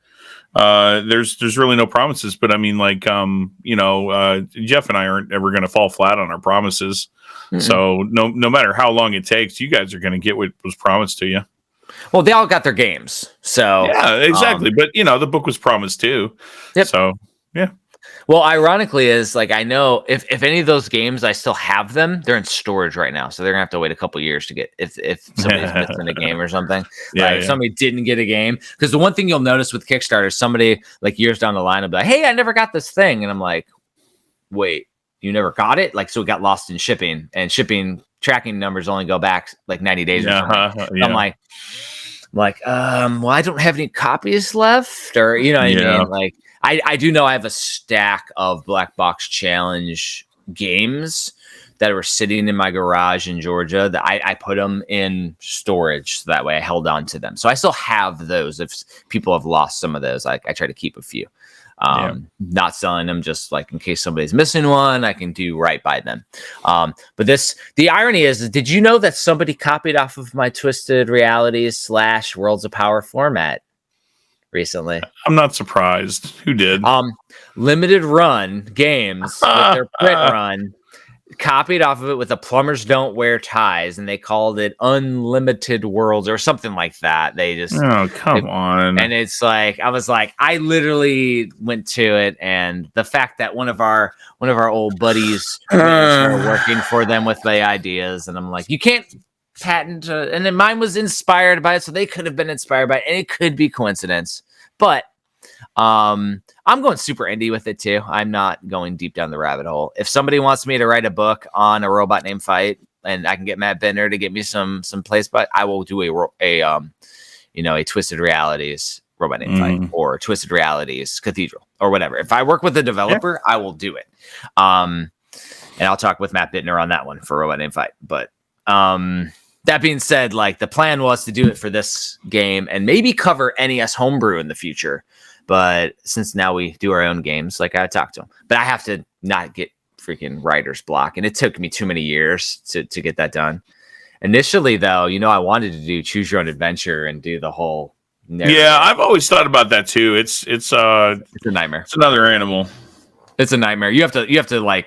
There's really no promises, but I mean, Jeff and I aren't ever going to fall flat on our promises. Mm-hmm. So no matter how long it takes, you guys are going to get what was promised to you. Well, they all got their games. So yeah, exactly. But the book was promised too. Yep. So yeah. Well, ironically is I know if any of those games, I still have them, they're in storage right now. So they're gonna have to wait a couple years to get, if somebody's missing a game or something, if somebody didn't get a game. Because the one thing you'll notice with Kickstarter, somebody years down the line will be like, hey, I never got this thing. And I'm like, wait, you never got it? So it got lost in shipping, and shipping tracking numbers only go back 90 days or something. Yeah. I'm like, well, I don't have any copies left, or what I mean? I do know I have a stack of Black Box Challenge games that were sitting in my garage in Georgia that I put them in storage. So that way I held on to them. So I still have those. If people have lost some of those, I try to keep a few. Not selling them, just in case somebody's missing one, I can do right by them. But the irony is, did you know that somebody copied off of my Twisted Realities / Worlds of Power format recently? I'm not surprised. Who did? Limited Run Games with their print run copied off of it with a Plumbers Don't Wear Ties, and they called it Unlimited Worlds or something like that. They just come on. And it's I was I literally went to it, and the fact that one of our old buddies were working for them with the ideas, and I'm like, you can't patent, and then mine was inspired by it, so they could have been inspired by it, and it could be coincidence, but I'm going super indie with it too. I'm not going deep down the rabbit hole. If somebody wants me to write a book on a robot named Fight, and I can get Matt Bender to get me some place, but I will do a Twisted Realities robot named Fight, or Twisted Realities Cathedral, or whatever. If I work with a developer, I will do it. And I'll talk with Matt Bittner on that one for robot named Fight. But that being said, the plan was to do it for this game and maybe cover NES homebrew in the future. But since now we do our own games, I talked to him. But I have to not get freaking writer's block. And it took me too many years to get that done. Initially, though, I wanted to do Choose Your Own Adventure and do the whole narrative. Yeah, I've always thought about that too. It's a nightmare. It's another animal. It's a nightmare. You have to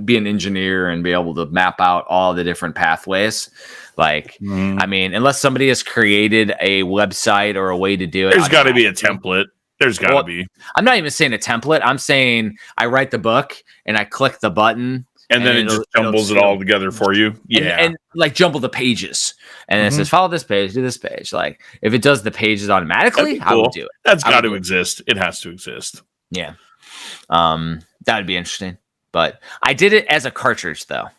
be an engineer and be able to map out all the different pathways. I mean, unless somebody has created a website or a way to do it, there's got to be a template. There's got to be. I'm not even saying a template. I'm saying I write the book and I click the button, and then it just jumbles it all together for you. Yeah, and jumble the pages, and it says follow this page, do this page. If it does the pages automatically, cool. I would do it. That's got to exist. It has to exist. Yeah, that would be interesting. But I did it as a cartridge though.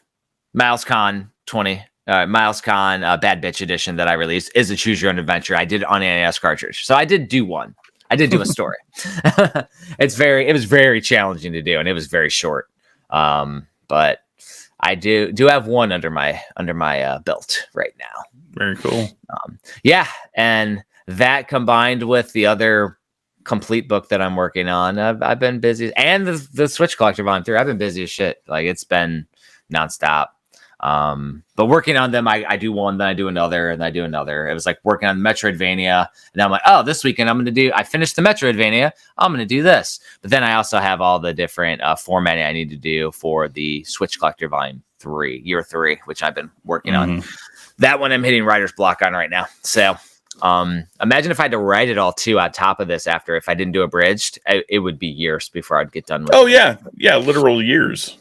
MilesCon 20. MilesCon Bad Bitch Edition that I released is a Choose Your Own Adventure. I did it on NES cartridge, so I did do one. I did do a story. It was very challenging to do, and it was very short. But I do have one under my belt right now. Very cool. Yeah, and that combined with the other complete book that I'm working on, I've been busy, and the Switch Collector Volume 3. I've been busy as shit. It's been nonstop. But working on them, I do one, then I do another, and I do another. It was working on Metroidvania, and I'm like, oh, this weekend I finished the Metroidvania, I'm going to do this. But then I also have all the different formatting I need to do for the Switch Collector Volume 3, Year 3, which I've been working on. That one I'm hitting writer's block on right now. So imagine if I had to write it all too on top of this if I didn't do abridged, it would be years before I'd get done with it. Yeah, literal years.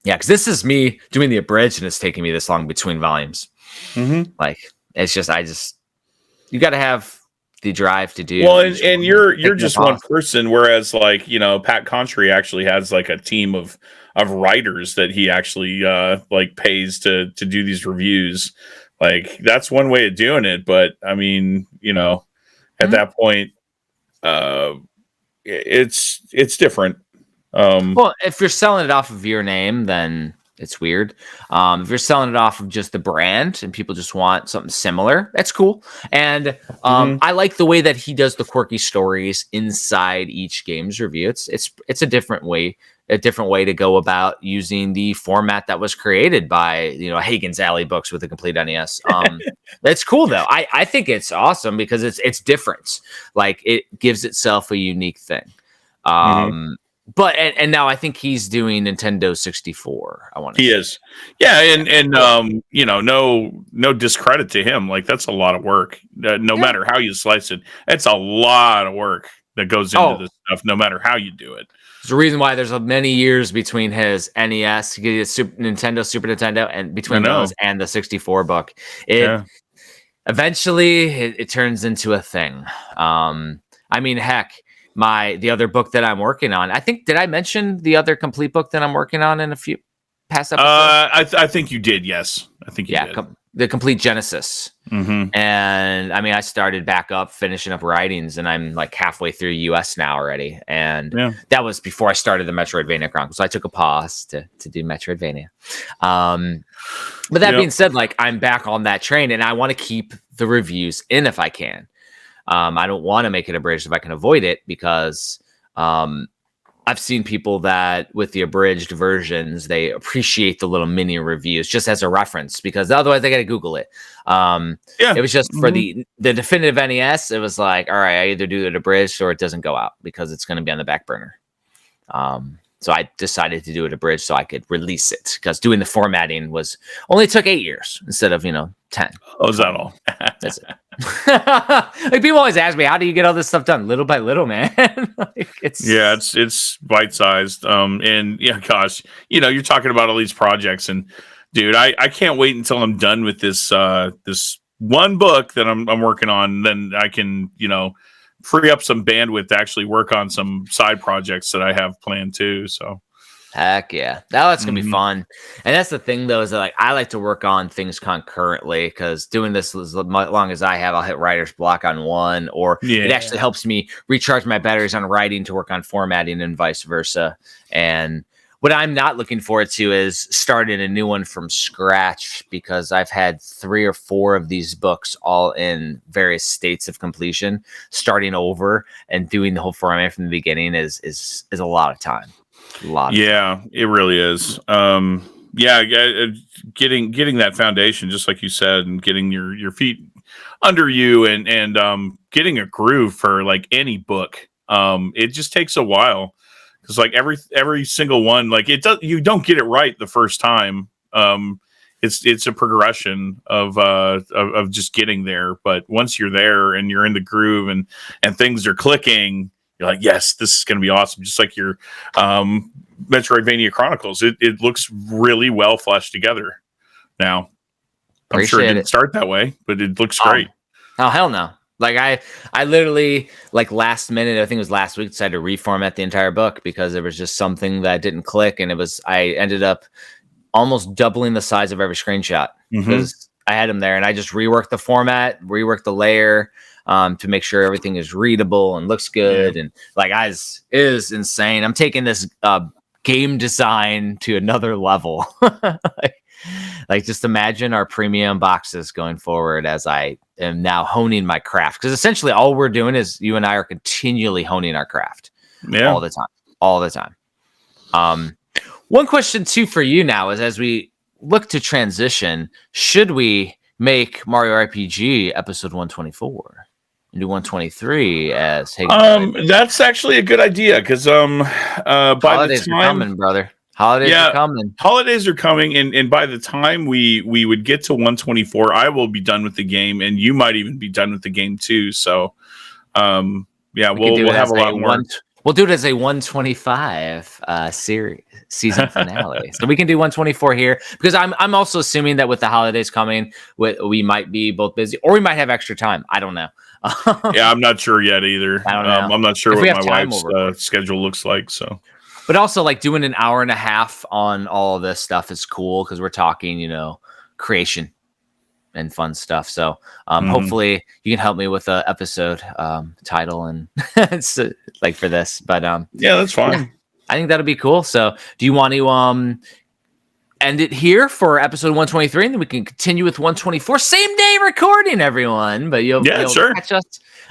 Yeah, because this is me doing the abridged, and it's taking me this long between volumes. It's just, you got to have the drive to do. Well, and you're just one person, whereas Pat Contry actually has a team of writers that he actually like pays to do these reviews. Like that's one way of doing it, but I mean, you know, at that point, it's different. Well, if you're selling it off of your name, then it's weird. If you're selling it off of just the brand and people just want something similar, that's cool. And I like the way that he does the quirky stories inside each game's review. It's a different way to go about using the format that was created by, you know, Hagens Alley Books with a complete NES. That's cool though. I think it's awesome because it's different. Like it gives itself a unique thing. But and now I think he's doing Nintendo 64. I want to. He is, yeah, and you know, no discredit to him. Like that's a lot of work. No matter how you slice it, it's a lot of work that goes into this stuff. No matter how you do it. There's a reason why there's many years between his NES, Super Nintendo, and between those and the 64 book. Eventually it turns into a thing. I mean, heck. The other book that I'm working on. Did I mention the other complete book that I'm working on in a few past episodes? I think you did. Yes, I think you did. The complete Genesis. And I mean, I started back up, finishing up writings, and I'm like halfway through US now already. And that was before I started the Metroidvania Chronicles. So I took a pause to do Metroidvania. But that being said, like I'm back on that train, and I want to keep the reviews in if I can. I don't want to make it abridged if I can avoid it because I've seen people that with the abridged versions, they appreciate the little mini reviews just as a reference because otherwise they got to Google it. It was just for the definitive NES. It was like, all right, I either do it abridged or it doesn't go out because it's going to be on the back burner. So I decided to do it abridged so I could release it because doing the formatting only took 8 years instead of 10. Oh, is that all? That's it. Like people always ask me, how do you get all this stuff done? Little by little, man. Like it's bite sized. And yeah, gosh, you know, you're talking about all these projects, and dude, I can't wait until I'm done with this this one book that I'm working on. Then I can, you know, free up some bandwidth to actually work on some side projects that I have planned too. So. Heck yeah, that's gonna be fun. And that's the thing though, is that like I like to work on things concurrently because doing this as long as I have, I'll hit writer's block on one, or it actually helps me recharge my batteries on writing to work on formatting and vice versa. And what I'm not looking forward to is starting a new one from scratch because I've had 3 or 4 of these books all in various states of completion. Starting over and doing the whole format from the beginning is a lot of time. It really is. Getting that foundation, just like you said, and getting your feet under you, and getting a groove for like any book. It just takes a while because like every single one, like you don't get it right the first time. It's a progression of just getting there. But once you're there and you're in the groove and things are clicking, you're like, yes, this is going to be awesome. Just like your Metroidvania Chronicles, it looks really well fleshed together. Now, I'm sure it didn't start that way, but it looks great. Oh hell no! Like I literally like last minute, I think it was last week, decided to reformat the entire book because there was just something that didn't click, and I ended up almost doubling the size of every screenshot because I had them there, and I just reworked the format, reworked the layer. To make sure everything is readable and looks good. And like, it is insane. I'm taking this game design to another level. like just imagine our premium boxes going forward as I am now honing my craft. Because essentially all we're doing is you and I are continually honing our craft all the time. One question too for you now is as we look to transition, should we make Mario RPG episode 124? And do 123 as Hagens. That's actually a good idea because by holidays the time are coming, brother. Holidays are coming. Holidays are coming, and by the time we would get to 124, I will be done with the game, and you might even be done with the game too. So, we'll have a lot more. We'll do it as a 125 series season finale. So we can do 124 here because I'm also assuming that with the holidays coming, we might be both busy or we might have extra time. I don't know. I'm not sure yet either. I don't know. I'm not sure what my wife's schedule looks like. So, But also, like, doing an hour and a half on all of this stuff is cool because we're talking, creation and fun stuff. So hopefully you can help me with a episode title and it's like for this. But yeah, that's fine. Yeah, I think that'll be cool. So do you want to end it here for episode 123, and then we can continue with 124? Same day recording, everyone. But you'll sure. catch us.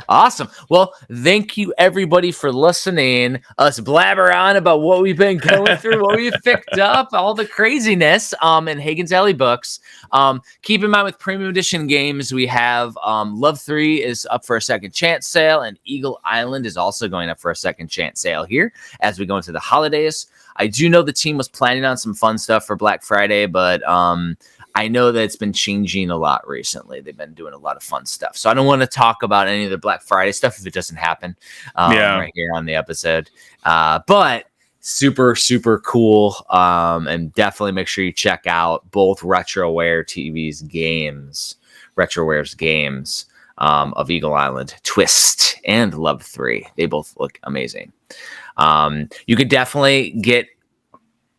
Awesome. Well, thank you everybody for listening. Us blabber on about what we've been going through, what we've picked up, all the craziness in Hagen's Alley Books. Keep in mind with premium edition games, we have Love 3 is up for a second chance sale, and Eagle Island is also going up for a second chance sale here as we go into the holidays. I do know the team was planning on some fun stuff for Black Friday, but I know that it's been changing a lot recently. They've been doing a lot of fun stuff. So I don't want to talk about any of the Black Friday stuff if it doesn't happen right here on the episode. But super, super cool. And definitely make sure you check out both RetroWare TV's games, RetroWare's games of Eagle Island, Twist, and Love 3. They both look amazing. You could definitely get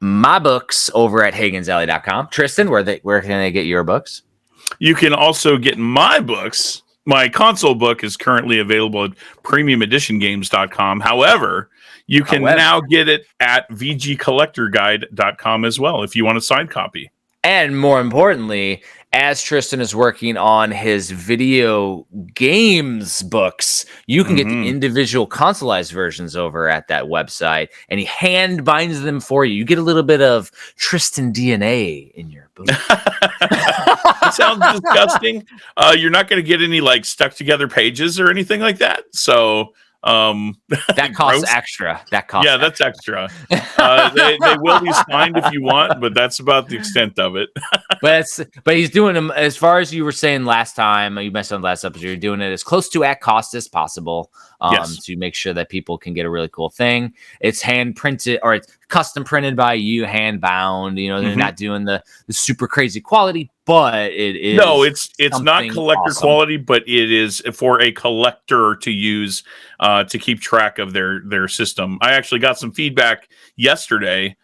my books over at HagensAlley.com. Tristan, where can they get your books? You can also get my books. My console book is currently available at premiumeditiongames.com. However, you can now get it at vgcollectorguide.com as well if you want a signed copy. And more importantly, as Tristan is working on his video games books, you can get the individual consoleized versions over at that website, and he hand binds them for you. You get a little bit of Tristan DNA in your book. It sounds disgusting. You're not going to get any like stuck together pages or anything like that. So that costs extra. That's extra. They will be signed if you want, but that's about the extent of it. but he's doing them, as far as you were saying last time, you mentioned on the last episode, you're doing it as close to at cost as possible to make sure that people can get a really cool thing. It's hand printed, or it's custom printed by you, hand bound. They're not doing the super crazy quality, but it is. No, it's not collector quality, but it is for a collector to use to keep track of their system. I actually got some feedback yesterday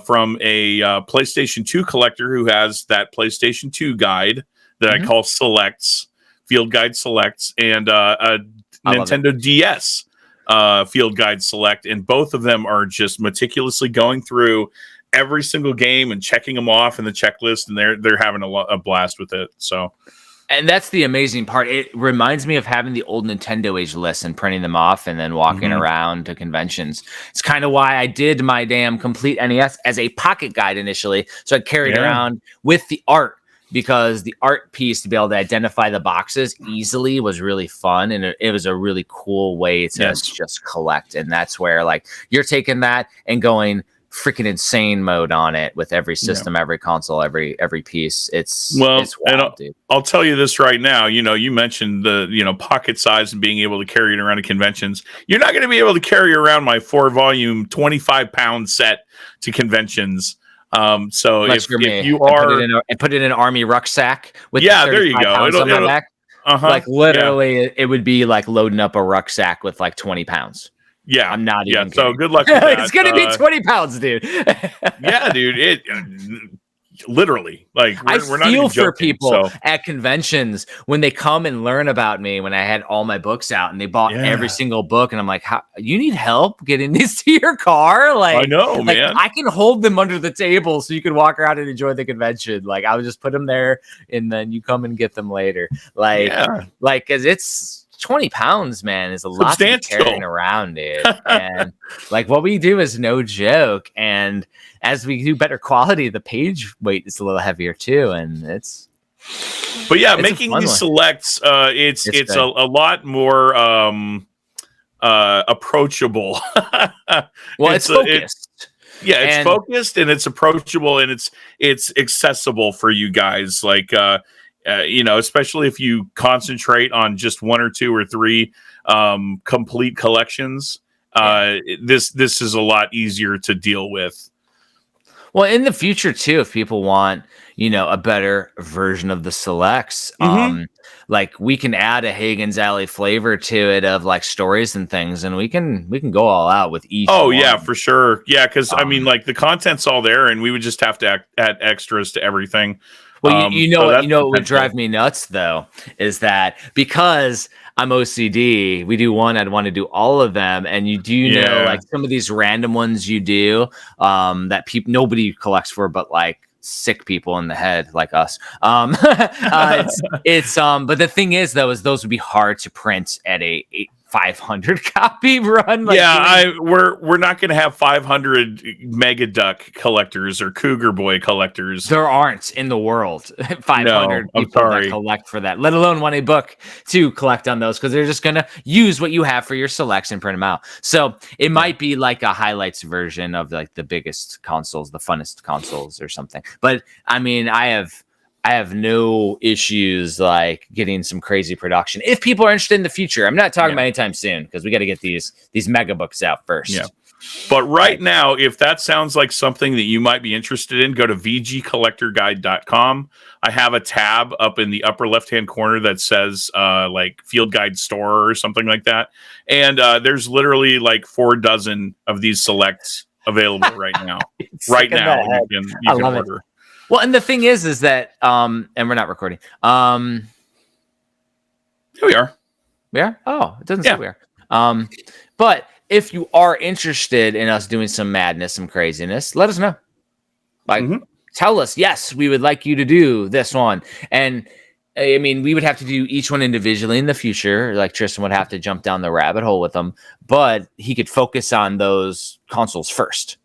from a PlayStation 2 collector who has that PlayStation 2 guide that I call Selects, Field Guide Selects, and a Nintendo DS Field Guide Select, and both of them are just meticulously going through every single game and checking them off in the checklist, and they're having a blast with it. So, and that's the amazing part. It reminds me of having the old Nintendo age lists and printing them off and then walking around to conventions. It's kind of why I did my damn complete NES as a pocket guide initially, so I carried around with the art, because the art piece to be able to identify the boxes easily was really fun, and it was a really cool way to just collect. And that's where, like, you're taking that and going freaking insane mode on it with every system, every console, every piece. It's wild, dude. I'll tell you this right now. You mentioned the pocket size and being able to carry it around to conventions. You're not going to be able to carry around my 4-volume 25-pound set to conventions. So if you are, and put it in an army rucksack with there you go. It'll back. Like literally, it would be like loading up a rucksack with like 20 pounds. Yeah, I'm not even. So good luck with that. It's gonna be 20 pounds, dude. Yeah, dude. It literally, like, we're not even joking, for people at conventions when they come and learn about me, when I had all my books out and they bought every single book, and I'm like, "How you need help getting these to your car?" Like, I know, man. I can hold them under the table so you can walk around and enjoy the convention. Like, I would just put them there, and then you come and get them later. Like, because it's 20 pounds, man, is a lot to be carrying around, dude. And like, what we do is no joke. And as we do better quality, the page weight is a little heavier too. And but making these selects, it's a lot more approachable. Well, it's focused. It's focused, and it's approachable, and it's accessible for you guys. Like, especially if you concentrate on just 1 or 2 or 3 complete collections, this is a lot easier to deal with. Well, in the future too, if people want, a better version of the selects, like we can add a Hagen's Alley flavor to it of like stories and things, and we can go all out with each. Oh one. yeah, for sure. Yeah, because I mean, like the content's all there, and we would just have to add extras to everything. Well, you know so what? that's You know what would potential. drive me nuts though is that because I'm OCD, we do one. I'd want to do all of them, and you do know Yeah. like some of these random ones you do that nobody collects for, but like sick people in the head like us. But the thing is though, is those would be hard to print at a 500 copy run. Like, Yeah, we're not going to have 500 Mega Duck collectors or Cougar Boy collectors. there aren't in the world 500 No, I'm people that sorry. collect for that, let alone want a book to collect on those because they're just going to use what you have for your selects and print them out. So it might be like a highlights version of like the biggest consoles, the funnest consoles or something. But I mean, I have no issues like getting some crazy production if people are interested in the future. I'm not talking about anytime soon because we got to get these mega books out first. Yeah. But right now, if that sounds like something that you might be interested in, go to vgcollectorguide.com. I have a tab up in the upper left-hand corner that says like Field Guide Store or something like that. And there's literally like 4 dozen of these selects available right now. Right now, you can order. Well, and the thing is that, and we're not recording. Here we are. We are? Oh, it doesn't say we are. But if you are interested in us doing some madness, some craziness, let us know. Like, tell us, yes, we would like you to do this one. And I mean, we would have to do each one individually in the future. Like Tristan would have to jump down the rabbit hole with them, but he could focus on those consoles first.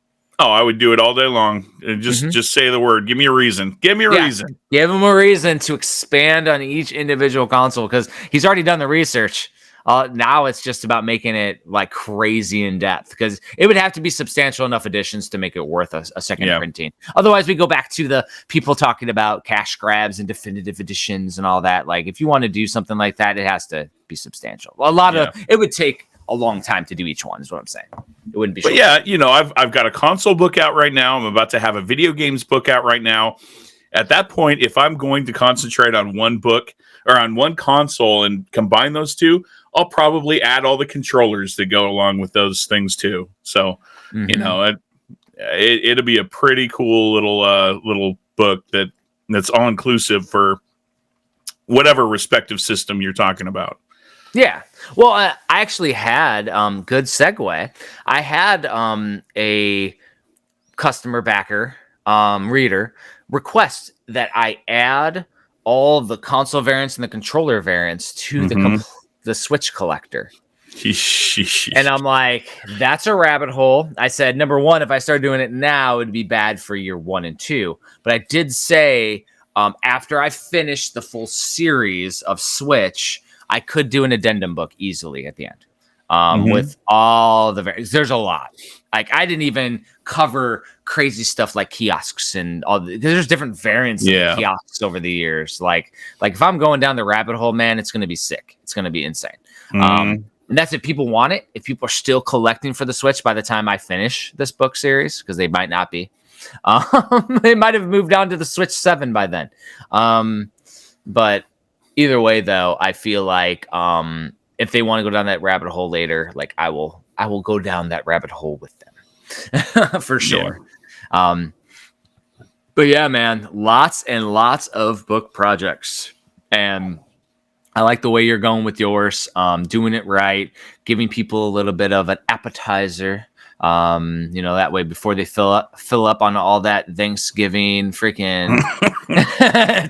Oh, I would do it all day long. Just say the word. Give me a reason. Give me a reason. Give him a reason to expand on each individual console because he's already done the research. Now it's just about making it like crazy in depth because it would have to be substantial enough additions to make it worth a second printing. Otherwise, we go back to the people talking about cash grabs and definitive editions and all that. Like, if you want to do something like that, it has to be substantial. It would take a long time to do each one is what I'm saying. It wouldn't be short. But yeah, I've got a console book out right now. I'm about to have a video games book out right now. At that point, if I'm going to concentrate on one book or on one console and combine those two, I'll probably add all the controllers that go along with those things too. So, it'll be a pretty cool little book that's all inclusive for whatever respective system you're talking about. Yeah. Well, I actually had good segue. I had a customer backer reader request that I add all the console variants and the controller variants to the Switch collector. And I'm like, that's a rabbit hole. I said, number one, if I start doing it now, it'd be bad for year 1 and 2. But I did say after I finish the full series of Switch, I could do an addendum book easily at the end with all the there's a lot. Like I didn't even cover crazy stuff like kiosks and all. There's different variants of kiosks over the years. Like if I'm going down the rabbit hole, man, it's going to be sick. It's going to be insane. And that's if people want it. If people are still collecting for the Switch by the time I finish this book series, because they might not be. They might have moved on to the Switch 7 by then. But either way, though, I feel like if they want to go down that rabbit hole later, like I will go down that rabbit hole with them for sure. Yeah. But yeah, man, lots and lots of book projects, and I like the way you're going with yours, doing it right, giving people a little bit of an appetizer. That way before they fill up on all that Thanksgiving freaking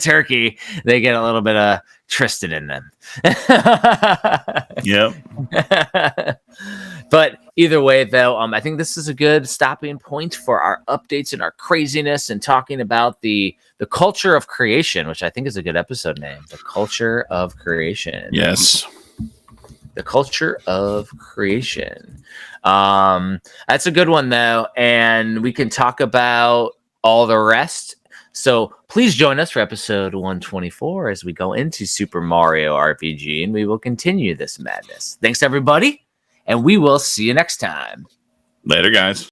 turkey, they get a little bit of Tristan in them. Yep. But either way, though, I think this is a good stopping point for our updates and our craziness and talking about the culture of creation, which I think is a good episode name. The culture of creation. Yes. The culture of creation. That's a good one, though. And we can talk about all the rest. So please join us for episode 124 as we go into Super Mario RPG, and we will continue this madness. Thanks, everybody. And we will see you next time. Later, guys.